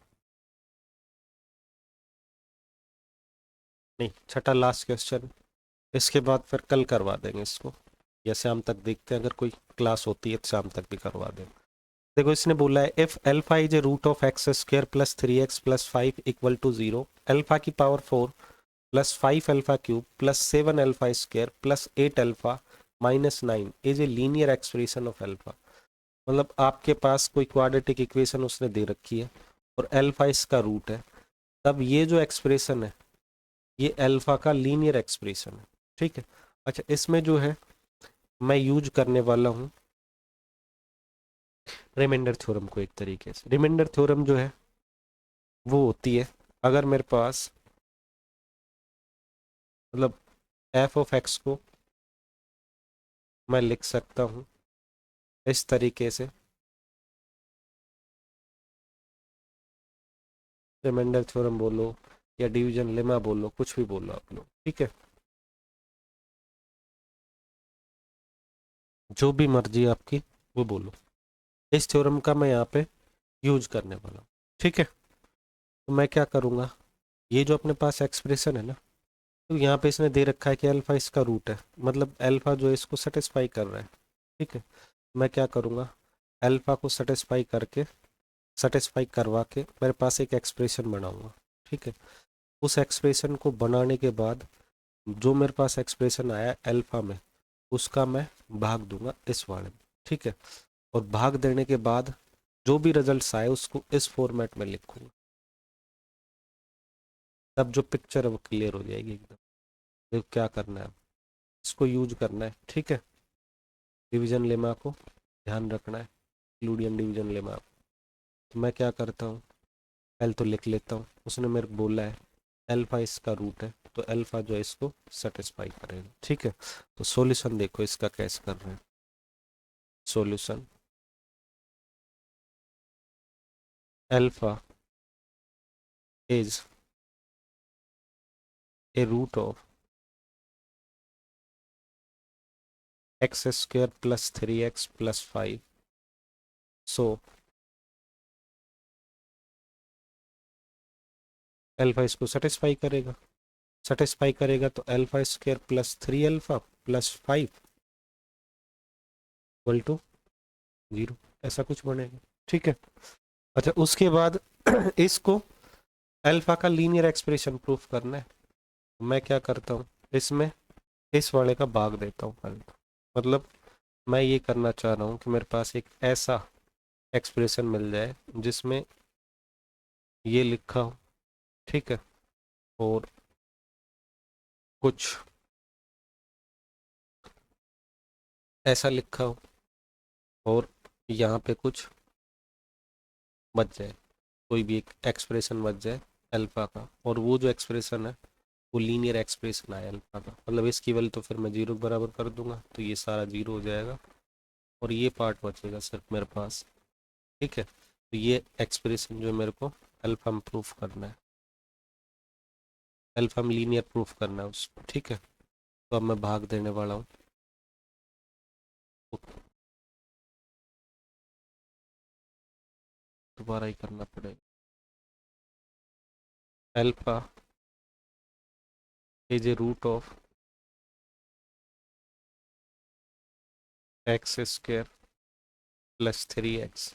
नहीं, छठा लास्ट क्वेश्चन, इसके बाद फिर कल करवा देंगे इसको, या शाम तक देखते हैं, अगर कोई क्लास होती है तो शाम तक भी करवा देंगे। देखो इसने बोला है if alpha is a root of x square plus 3x plus 5 equal to 0, alpha की power 4 plus 5 alpha cube plus 7 alpha square plus 8 alpha minus 9 is a linear expression of alpha. मतलब आपके पास कोई क्वाड्रेटिक इक्वेशन उसने दे रखी है और alpha इसका root है, तब ये जो एक्सप्रेशन है ये अल्फा का लीनियर एक्सप्रेशन है। ठीक है। अच्छा, इसमें जो है मैं यूज करने वाला हूँ रिमाइंडर थ्योरम को। एक तरीके से रिमाइंडर थ्योरम जो है वो होती है, अगर मेरे पास मतलब एफ ऑफ एक्स को मैं लिख सकता हूँ इस तरीके से, रिमाइंडर थ्योरम बोलो या डिवीजन लेमा बोलो, कुछ भी बोलो आप लोग, ठीक है, जो भी मर्जी आपकी वो बोलो। इस थ्योरम का मैं यहाँ पे यूज करने वाला हूँ। ठीक है, तो मैं क्या करूँगा, ये जो अपने पास एक्सप्रेशन है ना, तो यहाँ पे इसने दे रखा है कि अल्फा इसका रूट है, मतलब अल्फा जो है इसको सेटिस्फाई कर रहा है। ठीक है, मैं क्या करूँगा, अल्फा को सेटिस्फाई करवा के मेरे पास एक एक्सप्रेशन बनाऊंगा। ठीक है, उस एक्सप्रेशन को बनाने के बाद जो मेरे पास एक्सप्रेशन आया अल्फा में, उसका मैं भाग दूंगा इस वाले में। ठीक है, और भाग देने के बाद जो भी रिजल्ट्स आए उसको इस फॉर्मेट में लिखूंगा, तब जो पिक्चर है वो क्लियर हो जाएगी एकदम। देखो क्या करना है, इसको यूज करना है। ठीक है, डिवीजन लेमा को ध्यान रखना है, यूक्लिडियन डिवीजन लेमा। तो मैं क्या करता हूँ, पहले तो लिख लेता हूँ, उसने मेरे को बोला है अल्फा इसका रूट है, तो अल्फा जो है इसको सेटिस्फाई करेगा। ठीक है, तो सॉल्यूशन देखो इसका कैसे कर रहे हैं। Solution, alpha is a root of x square plus 3x plus 5, so alpha इसको सेटिस्फाई करेगा तो alpha square plus 3 alpha plus 5 equal to 0, ऐसा कुछ बनेगा। ठीक है, अच्छा उसके बाद इसको अल्फा का लीनियर एक्सप्रेशन प्रूफ करना है, मैं क्या करता हूँ, इसमें इस वाले का भाग देता हूँ पहले तो। मतलब मैं ये करना चाह रहा हूँ कि मेरे पास एक ऐसा एक्सप्रेशन मिल जाए जिसमें ये लिखा हो, ठीक है, और कुछ ऐसा लिखा हो और यहाँ पे कुछ बच जाए, कोई भी एक एक्सप्रेशन बच जाए अल्फा का, और वो जो एक्सप्रेशन है वो लीनियर एक्सप्रेशन आया अल्फा का, मतलब इसकी वैल्यू तो फिर मैं 0 के बराबर कर दूंगा, तो ये सारा 0 हो जाएगा और ये पार्ट बचेगा सिर्फ मेरे पास। ठीक है, तो ये एक्सप्रेशन जो है मेरे को अल्फा में प्रूफ करना है, अल्फा में लीनियर प्रूफ करना है उसको। ठीक है, तो अब मैं भाग देने वाला हूँ। दोबारा ही करना पड़ेगा। Alpha is a root of x square plus 3x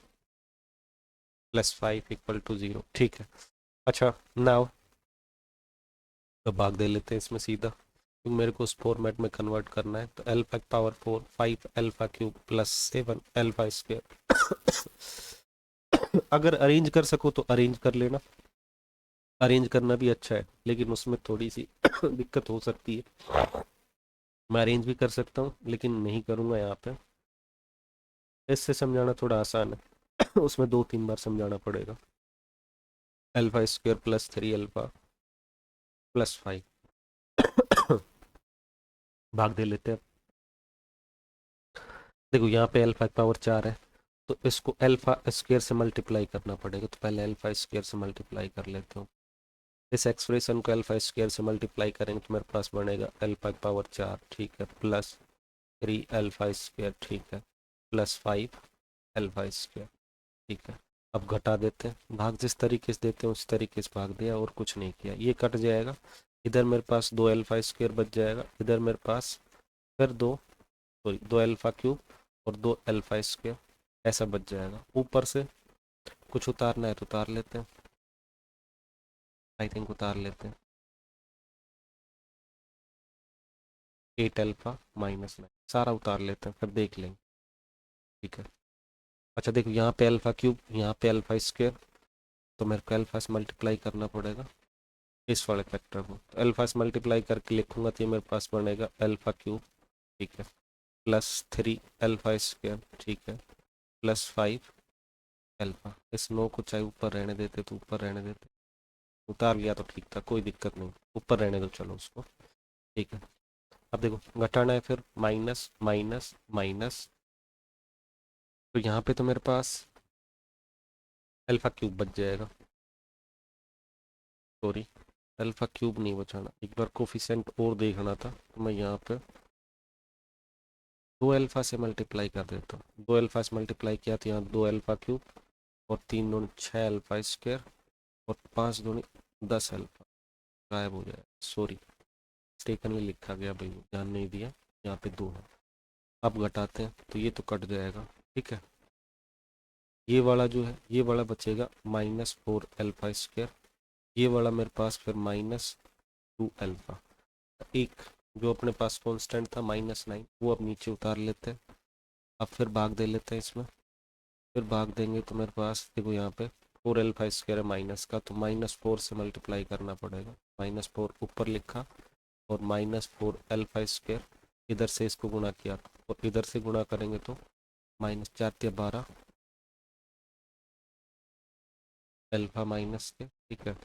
plus 5 equal to 0। ठीक है। अच्छा नाउ तो भाग दे लेते हैं इसमें सीधा, क्योंकि मेरे को उस फॉर्मेट में कन्वर्ट करना है। तो अल्फा की power 4 5 alpha cube plus 7 alpha square. अगर अरेंज कर सको तो अरेंज कर लेना, अरेंज करना भी अच्छा है, लेकिन उसमें थोड़ी सी दिक्कत हो सकती है। मैं अरेंज भी कर सकता हूँ लेकिन नहीं करूँगा यहाँ पे। इससे समझाना थोड़ा आसान है। उसमें 2-3 बार समझाना पड़ेगा। Alpha square plus 3 alpha plus 5। भाग दे लेते हैं। देखो यहाँ पे अल्फा की पावर 4 है, तो इसको अल्फा स्क्वायर से मल्टीप्लाई करना पड़ेगा। तो पहले अल्फा स्क्वायर से मल्टीप्लाई कर लेते हो। इस एक्सप्रेशन को अल्फा स्क्वायर से मल्टीप्लाई करेंगे तो मेरे पास बनेगा अल्फा की पावर 4, ठीक है, प्लस 3 अल्फा स्क्वायर, ठीक है, प्लस 5 अल्फा स्क्वायर, ठीक है। अब घटा देते हैं, भाग जिस तरीके से देते हैं उस तरीके से भाग दिया और कुछ नहीं किया। ये कट जाएगा, इधर मेरे पास 2 अल्फा स्क्वायर बच जाएगा, इधर मेरे पास फिर 2 अल्फा क्यूब और 2 अल्फा स्क्वायर ऐसा बच जाएगा। ऊपर से कुछ उतारना है तो उतार लेते हैं, आई थिंक उतार लेते हैं। 8 अल्फा माइनस 9 सारा उतार लेते हैं, फिर देख लेंगे, ठीक है। अच्छा देखो यहाँ पे अल्फा क्यूब, यहाँ पे अल्फा स्क्वायर, तो मेरे को अल्फा से मल्टीप्लाई करना पड़ेगा इस वाले फैक्टर को। तो अल्फा से मल्टीप्लाई करके लिखूंगा तो ये मेरे पास बनेगा अल्फा क्यूब, ठीक है, प्लस 3 अल्फा स्क्वायर, ठीक है, प्लस 5 अल्फा। इस 9 को चाहे ऊपर रहने देते तो ऊपर रहने देते, उतार लिया तो ठीक था, कोई दिक्कत नहीं, ऊपर रहने दो चलो उसको, ठीक है। अब देखो घटाना है, फिर माइनस माइनस माइनस, तो यहाँ पे तो मेरे पास अल्फा क्यूब बच जाएगा, सॉरी अल्फा क्यूब नहीं बचाना, एक बार कोफिशिएंट और देखना था। तो मैं यहाँ पे 2 अल्फा से मल्टीप्लाई कर देता हूँ। 2 अल्फा से मल्टीप्लाई किया तो यहाँ 2 अल्फा क्यूब और 3 दूनी 6 अल्फा स्क्वायर और 5 दूनी 10 अल्फा, गायब हो जाए, सॉरी स्टेकनली लिखा गया भाई, ध्यान नहीं दिया, यहाँ पे 2 है। अब घटाते हैं तो ये तो कट जाएगा, ठीक है। ये वाला जो है ये वाला बचेगा -4 अल्फा स्क्वायर, ये वाला मेरे पास फिर -2 अल्फा। एक जो अपने पास कांस्टेंट था -9 वो अब नीचे उतार लेते हैं। अब फिर भाग दे लेते हैं इसमें, फिर भाग देंगे तो मेरे पास देखो यहाँ पे 4 अल्फा स्क्वायर है माइनस का, तो -4 से मल्टीप्लाई करना पड़ेगा। -4 ऊपर लिखा और -4 अल्फा स्क्वायर, इधर से इसको गुणा किया और इधर से गुणा करेंगे तो -4 या 12 अल्फा माइनस के, ठीक है,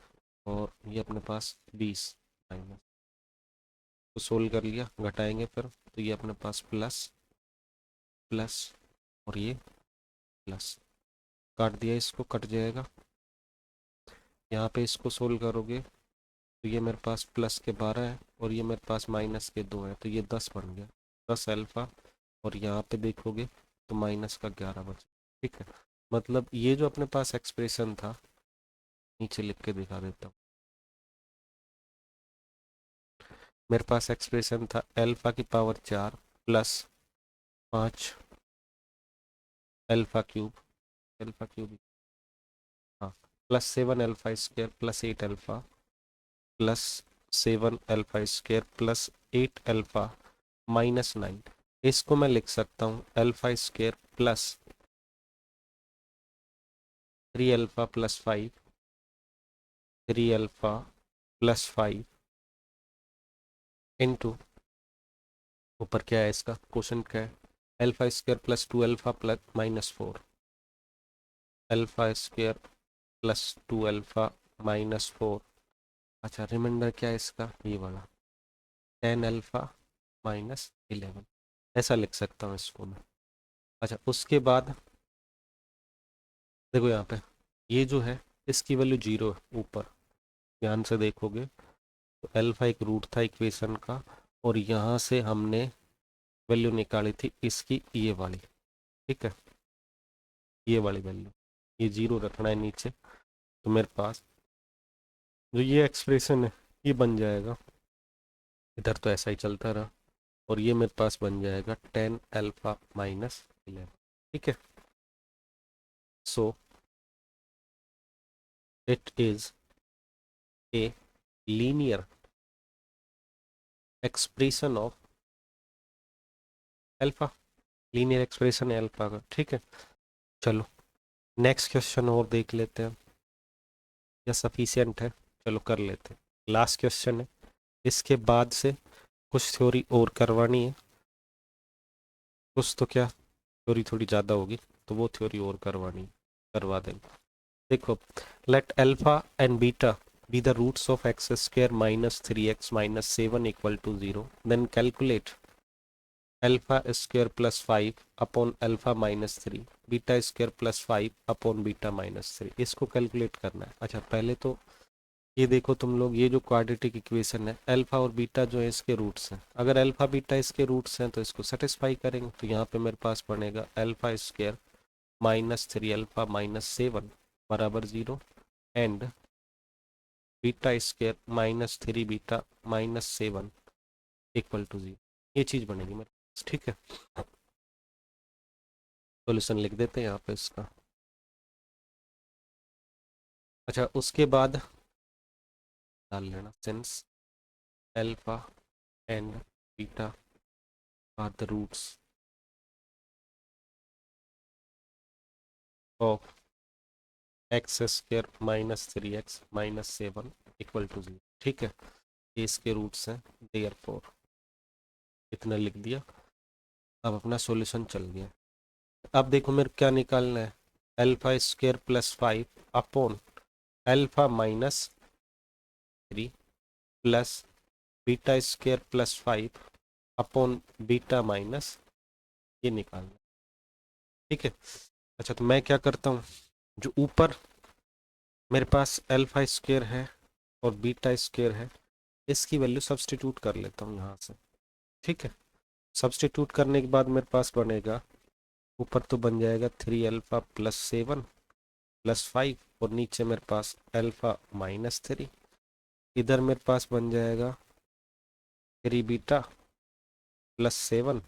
और ये अपने पास 20 माइनस, तो सोल्व कर लिया, घटाएंगे फिर तो ये अपने पास प्लस प्लस और ये प्लस, काट दिया इसको, कट जाएगा। यहाँ पे इसको सोल्व करोगे तो ये मेरे पास प्लस के 12 है और ये मेरे पास माइनस के 2 है, तो ये 10 बन गया, 10 अल्फा। और यहाँ पे देखोगे तो माइनस का 11 बचा, ठीक है। मतलब ये जो अपने पास एक्सप्रेशन था, नीचे लिख के दिखा देता हूँ। मेरे पास एक्सप्रेशन था अल्फा की power 4 plus 5 alpha cube, alpha cube, हाँ, plus 7 alpha square plus 8 alpha plus 7 alpha square plus 8 alpha -9। इसको मैं लिख सकता हूँ alpha square plus 3 alpha plus 5, 3 alpha plus 5 into, ऊपर क्या है इसका क्वेश्चन क्या है, alpha square plus 2 alpha plus -4, alpha square plus 2 alpha -4। अच्छा रिमाइंडर क्या है इसका, ये वाला 10 अल्फा -11, ऐसा लिख सकता हूँ इसको मैं। अच्छा उसके बाद देखो यहाँ पे ये जो है इसकी वैल्यू 0 है ऊपर, ध्यान से देखोगे तो अल्फा एक रूट था इक्वेशन का, और यहाँ से हमने वैल्यू निकाली थी इसकी ये वाली, ठीक है, ये वाली वैल्यू। ये 0 रखना है नीचे, तो मेरे पास जो ये एक्सप्रेशन है ये बन जाएगा, इधर तो ऐसा ही चलता रहा, और ये मेरे पास बन जाएगा 10 अल्फा -11। ठीक है, so it is a linear expression of alpha, linear expression है अल्फा का। ठीक है, चलो नेक्स्ट क्वेश्चन और देख लेते हैं, या सफिशियंट है, चलो कर लेते हैं, लास्ट क्वेश्चन है, इसके बाद से कुछ थ्योरी और करवानी है, कुछ तो क्या थ्योरी थोड़ी ज़्यादा होगी, तो वो थ्योरी और करवानी है, करवा देंगे। देखो, let alpha and beta be the roots of x square minus 3x minus 7 equal to 0, then calculate alpha square plus 5 upon alpha minus 3, beta square plus 5 upon beta minus 3, इसको कैलकुलेट करना है। अच्छा, पहले तो ये देखो तुम लोग, ये जो क्वाड्रेटिक इक्वेशन है, अल्फा और बीटा जो है इसके रूट्स हैं, अगर अल्फा बीटा इसके रूट्स हैं तो इसको सेटिस्फाई करेंगे, तो यहाँ पे मेरे पास बनेगा अल्फा स्क्वायर -3 अल्फा -7 बराबर 0, and beta square -3 beta -7 equal to 0, ये चीज़ बनेगी मेरे पास। ठीक है, सॉल्यूशन लिख देते हैं यहाँ पे इसका। अच्छा, उसके बाद डाल लेना since alpha and beta are the roots of x square -3x -7 equal to 0। ठीक है, ये इसके रूट्स हैं, देयरफॉर इतना लिख दिया। अब अपना सॉल्यूशन चल गया। अब देखो मेरे क्या निकालना है, alpha square plus 5 upon alpha -3 plus beta square plus 5 upon beta minus, ये निकालना है। ठीक है, अच्छा तो मैं क्या करता हूँ, जो ऊपर मेरे पास अल्फा स्क्वायर है और बीटा स्क्वायर है, इसकी वैल्यू सब्सटीट्यूट कर लेता हूँ यहाँ से। ठीक है, सब्सटीट्यूट करने के बाद मेरे पास बनेगा, ऊपर तो बन जाएगा 3 अल्फा प्लस 7 प्लस 5, और नीचे मेरे पास अल्फा -3, इधर मेरे पास बन जाएगा 3 beta plus 7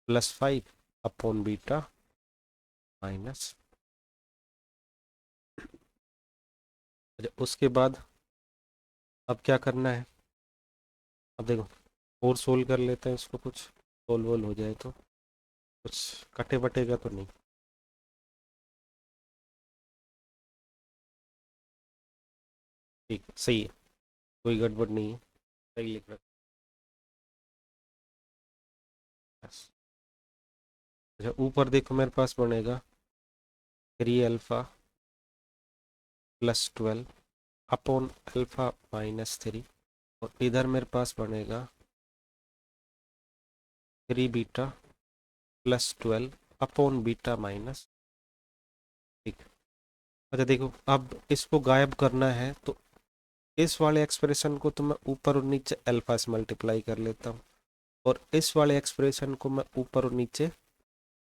plus 5 upon beta minus. अच्छा, उसके बाद अब क्या करना है, अब देखो और सोल्व कर लेते हैं इसको, कुछ सोल्व वोल्व हो जाए तो, कुछ कटे बटेगा तो नहीं। ठीक, सही है, कोई गड़बड़ नहीं है, सही लिख रखा है। अच्छा, ऊपर देखो मेरे पास बनेगा 3 अल्फा प्लस 12 अपॉन अल्फा -3, और इधर मेरे पास बनेगा 3 beta plus 12 upon beta minus. ठीक, अच्छा देखो, अब इसको गायब करना है तो इस वाले एक्सप्रेशन को तो मैं ऊपर और नीचे अल्फा से मल्टीप्लाई कर लेता हूँ, और इस वाले एक्सप्रेशन को मैं ऊपर और नीचे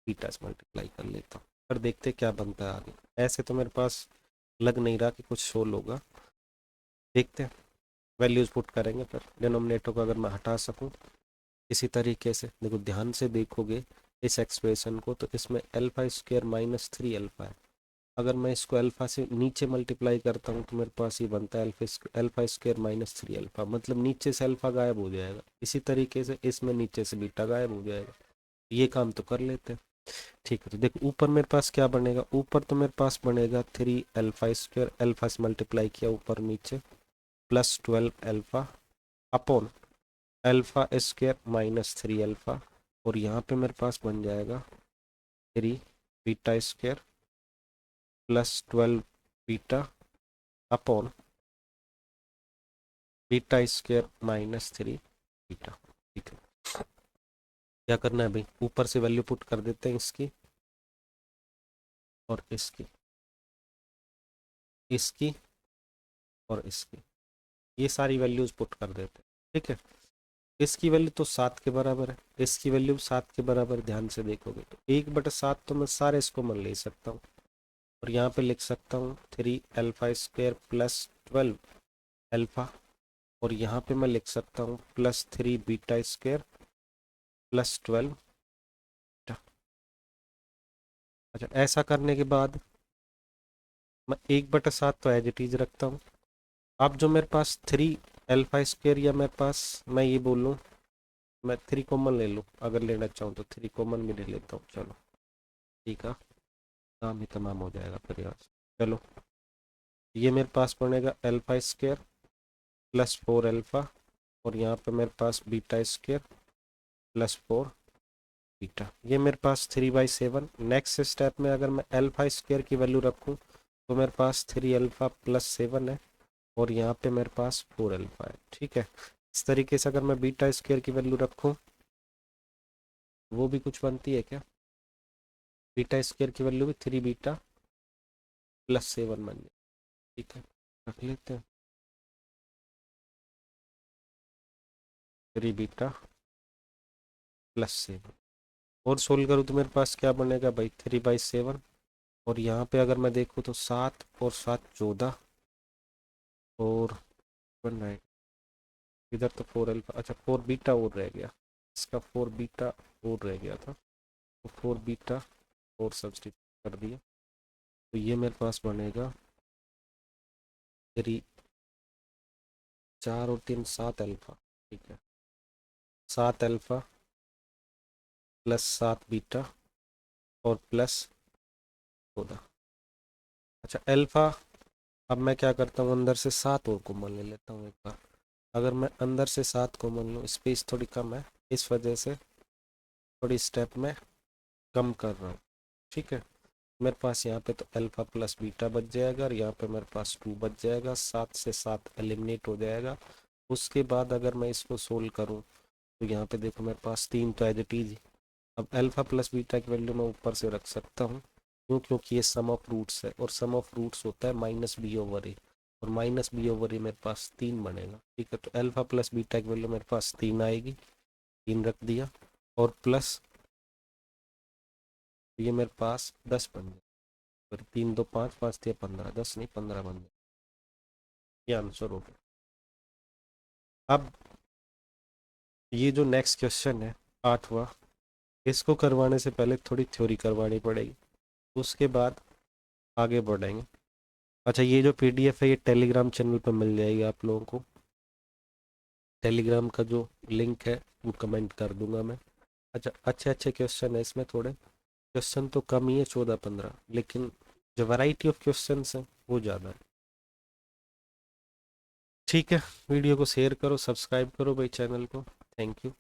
बीटा से मल्टीप्लाई कर लेता हूँ, पर देखते क्या बनता है आगे। ऐसे तो मेरे पास लग नहीं रहा कि कुछ सोल्व होगा, देखते हैं, वैल्यूज पुट करेंगे, फिर डिनोमिनेटर को अगर मैं हटा सकूँ इसी तरीके से। देखो ध्यान से देखोगे इस एक्सप्रेशन को, तो इसमें अल्फा स्क्वायर -3 अल्फा है, अगर मैं इसको अल्फा से नीचे मल्टीप्लाई करता हूँ तो मेरे पास ये बनता है अल्फा स्क्वायर -3 अल्फा, मतलब नीचे से अल्फा गायब हो जाएगा, इसी तरीके से इसमें नीचे से बीटा गायब हो जाएगा, ये काम तो कर लेते हैं। ठीक है, तो देखो ऊपर मेरे पास क्या बनेगा, ऊपर तो मेरे पास बनेगा 3 अल्फा स्क्वायर, अल्फा से मल्टीप्लाई किया ऊपर नीचे, plus 12 alpha upon alpha square -3 alpha, और यहाँ पे मेरे पास बन जाएगा 3 beta square plus 12 beta upon beta square -3 beta. ठीक है, क्या करना है भाई, ऊपर से वैल्यू पुट कर देते हैं इसकी और इसकी, इसकी और इसकी, ये सारी वैल्यूज पुट कर देते हैं। ठीक है, इसकी वैल्यू तो 7 के बराबर है, इसकी वैल्यू 7 के बराबर, ध्यान से देखोगे तो 1/7 तो मैं सारे इसको मान ले सकता हूँ, और यहाँ पे लिख सकता हूँ 3 अल्फा स्क्वायर प्लस 12 अल्फा, और यहाँ पे मैं लिख सकता हूँ प्लस 3 बीटा स्क्वायर प्लस 12। अच्छा, ऐसा करने के बाद मैं 1/7 तो एज इट इज रखता हूँ। अब जो मेरे पास 3 अल्फा स्क्वायर, या मेरे पास, मैं ये बोल लूँ, मैं 3 कॉमन ले लूँ, अगर लेना चाहूँ तो 3 कॉमन भी ले लेता हूँ। चलो ठीक है, काम ही तमाम हो जाएगा फिर यहाँ से। चलो, ये मेरे पास बनेगा अल्फा स्क्वायर प्लस 4 अल्फा, और यहाँ पे मेरे पास बीटा स्क्वायर प्लस 4 बीटा। ये मेरे पास 3/7। नेक्स्ट स्टेप में अगर मैं अल्फा स्क्वायर की वैल्यू रखूँ तो मेरे पास 3 अल्फा प्लस 7 है, और यहाँ पे मेरे पास 4 अल्फा है। ठीक है, इस तरीके से अगर मैं बीटा स्क्वायर की वैल्यू रखूँ, वो भी कुछ बनती है क्या? बीटा स्क्वायर की वैल्यू भी 3 बीटा प्लस 7 बन जाए। ठीक है, रख लेते हैं 3 बीटा प्लस 7, और सोल्व करूँ तो मेरे पास क्या बनेगा भाई, 3/7। और यहाँ पे अगर मैं देखूँ तो 7 और 7 14, और 1 इधर तो 4 अल्फा, अच्छा 4 बीटा और रह गया, इसका 4 बीटा और रह गया था, तो 4 बीटा और सब्सटीट्यूट कर दिया, तो ये मेरे पास बनेगा 3, 4 और 3 7 अल्फा। ठीक है, 7 अल्फा प्लस 7 बीटा और प्लस 14। अच्छा अल्फा, अब मैं क्या करता हूँ, अंदर से 7 और कॉमन ले लेता हूँ एक बार। अगर मैं अंदर से 7 कॉमन लूँ, स्पेस थोड़ी कम है, इस वजह से थोड़ी स्टेप में कम कर रहा हूँ। ठीक है, मेरे पास यहाँ पे तो अल्फा प्लस बीटा बच जाएगा, और यहाँ पे मेरे पास 2 बच जाएगा, 7 से 7 एलिमिनेट हो जाएगा। उसके बाद अगर मैं इसको सोल्व करूँ तो यहाँ पे देखो मेरे पास 3 तो एज इट इज। अब अल्फा प्लस बीटा की वैल्यू मैं ऊपर से रख सकता हूँ, क्यों? क्योंकि ये सम ऑफ रूट्स है, और सम ऑफ रूट्स होता है -b/a, और -b/a मेरे पास 3 बनेगा। ठीक है, तो अल्फा प्लस बीटा की वैल्यू मेरे पास 3 आएगी, 3 रख दिया, और प्लस ये मेरे पास 10 बन गया, फिर 3 2 5, 5 3 15, 10 नहीं 15 बन गया। ये आंसर हो गया। अब ये जो नेक्स्ट क्वेश्चन है 8वां, इसको करवाने से पहले थोड़ी थ्योरी करवानी पड़ेगी, उसके बाद आगे बढ़ेंगे। अच्छा, ये जो पीडीएफ है ये टेलीग्राम चैनल पर मिल जाएगी आप लोगों को। टेलीग्राम का जो लिंक है वो कमेंट कर दूंगा मैं। अच्छा, अच्छे अच्छे क्वेश्चन है इसमें, थोड़े क्वेश्चन तो कम ही है 14-15, लेकिन जो वैरायटी ऑफ क्वेश्चन है वो ज़्यादा है। ठीक है, वीडियो को शेयर करो, सब्सक्राइब करो भाई चैनल को। Thank you.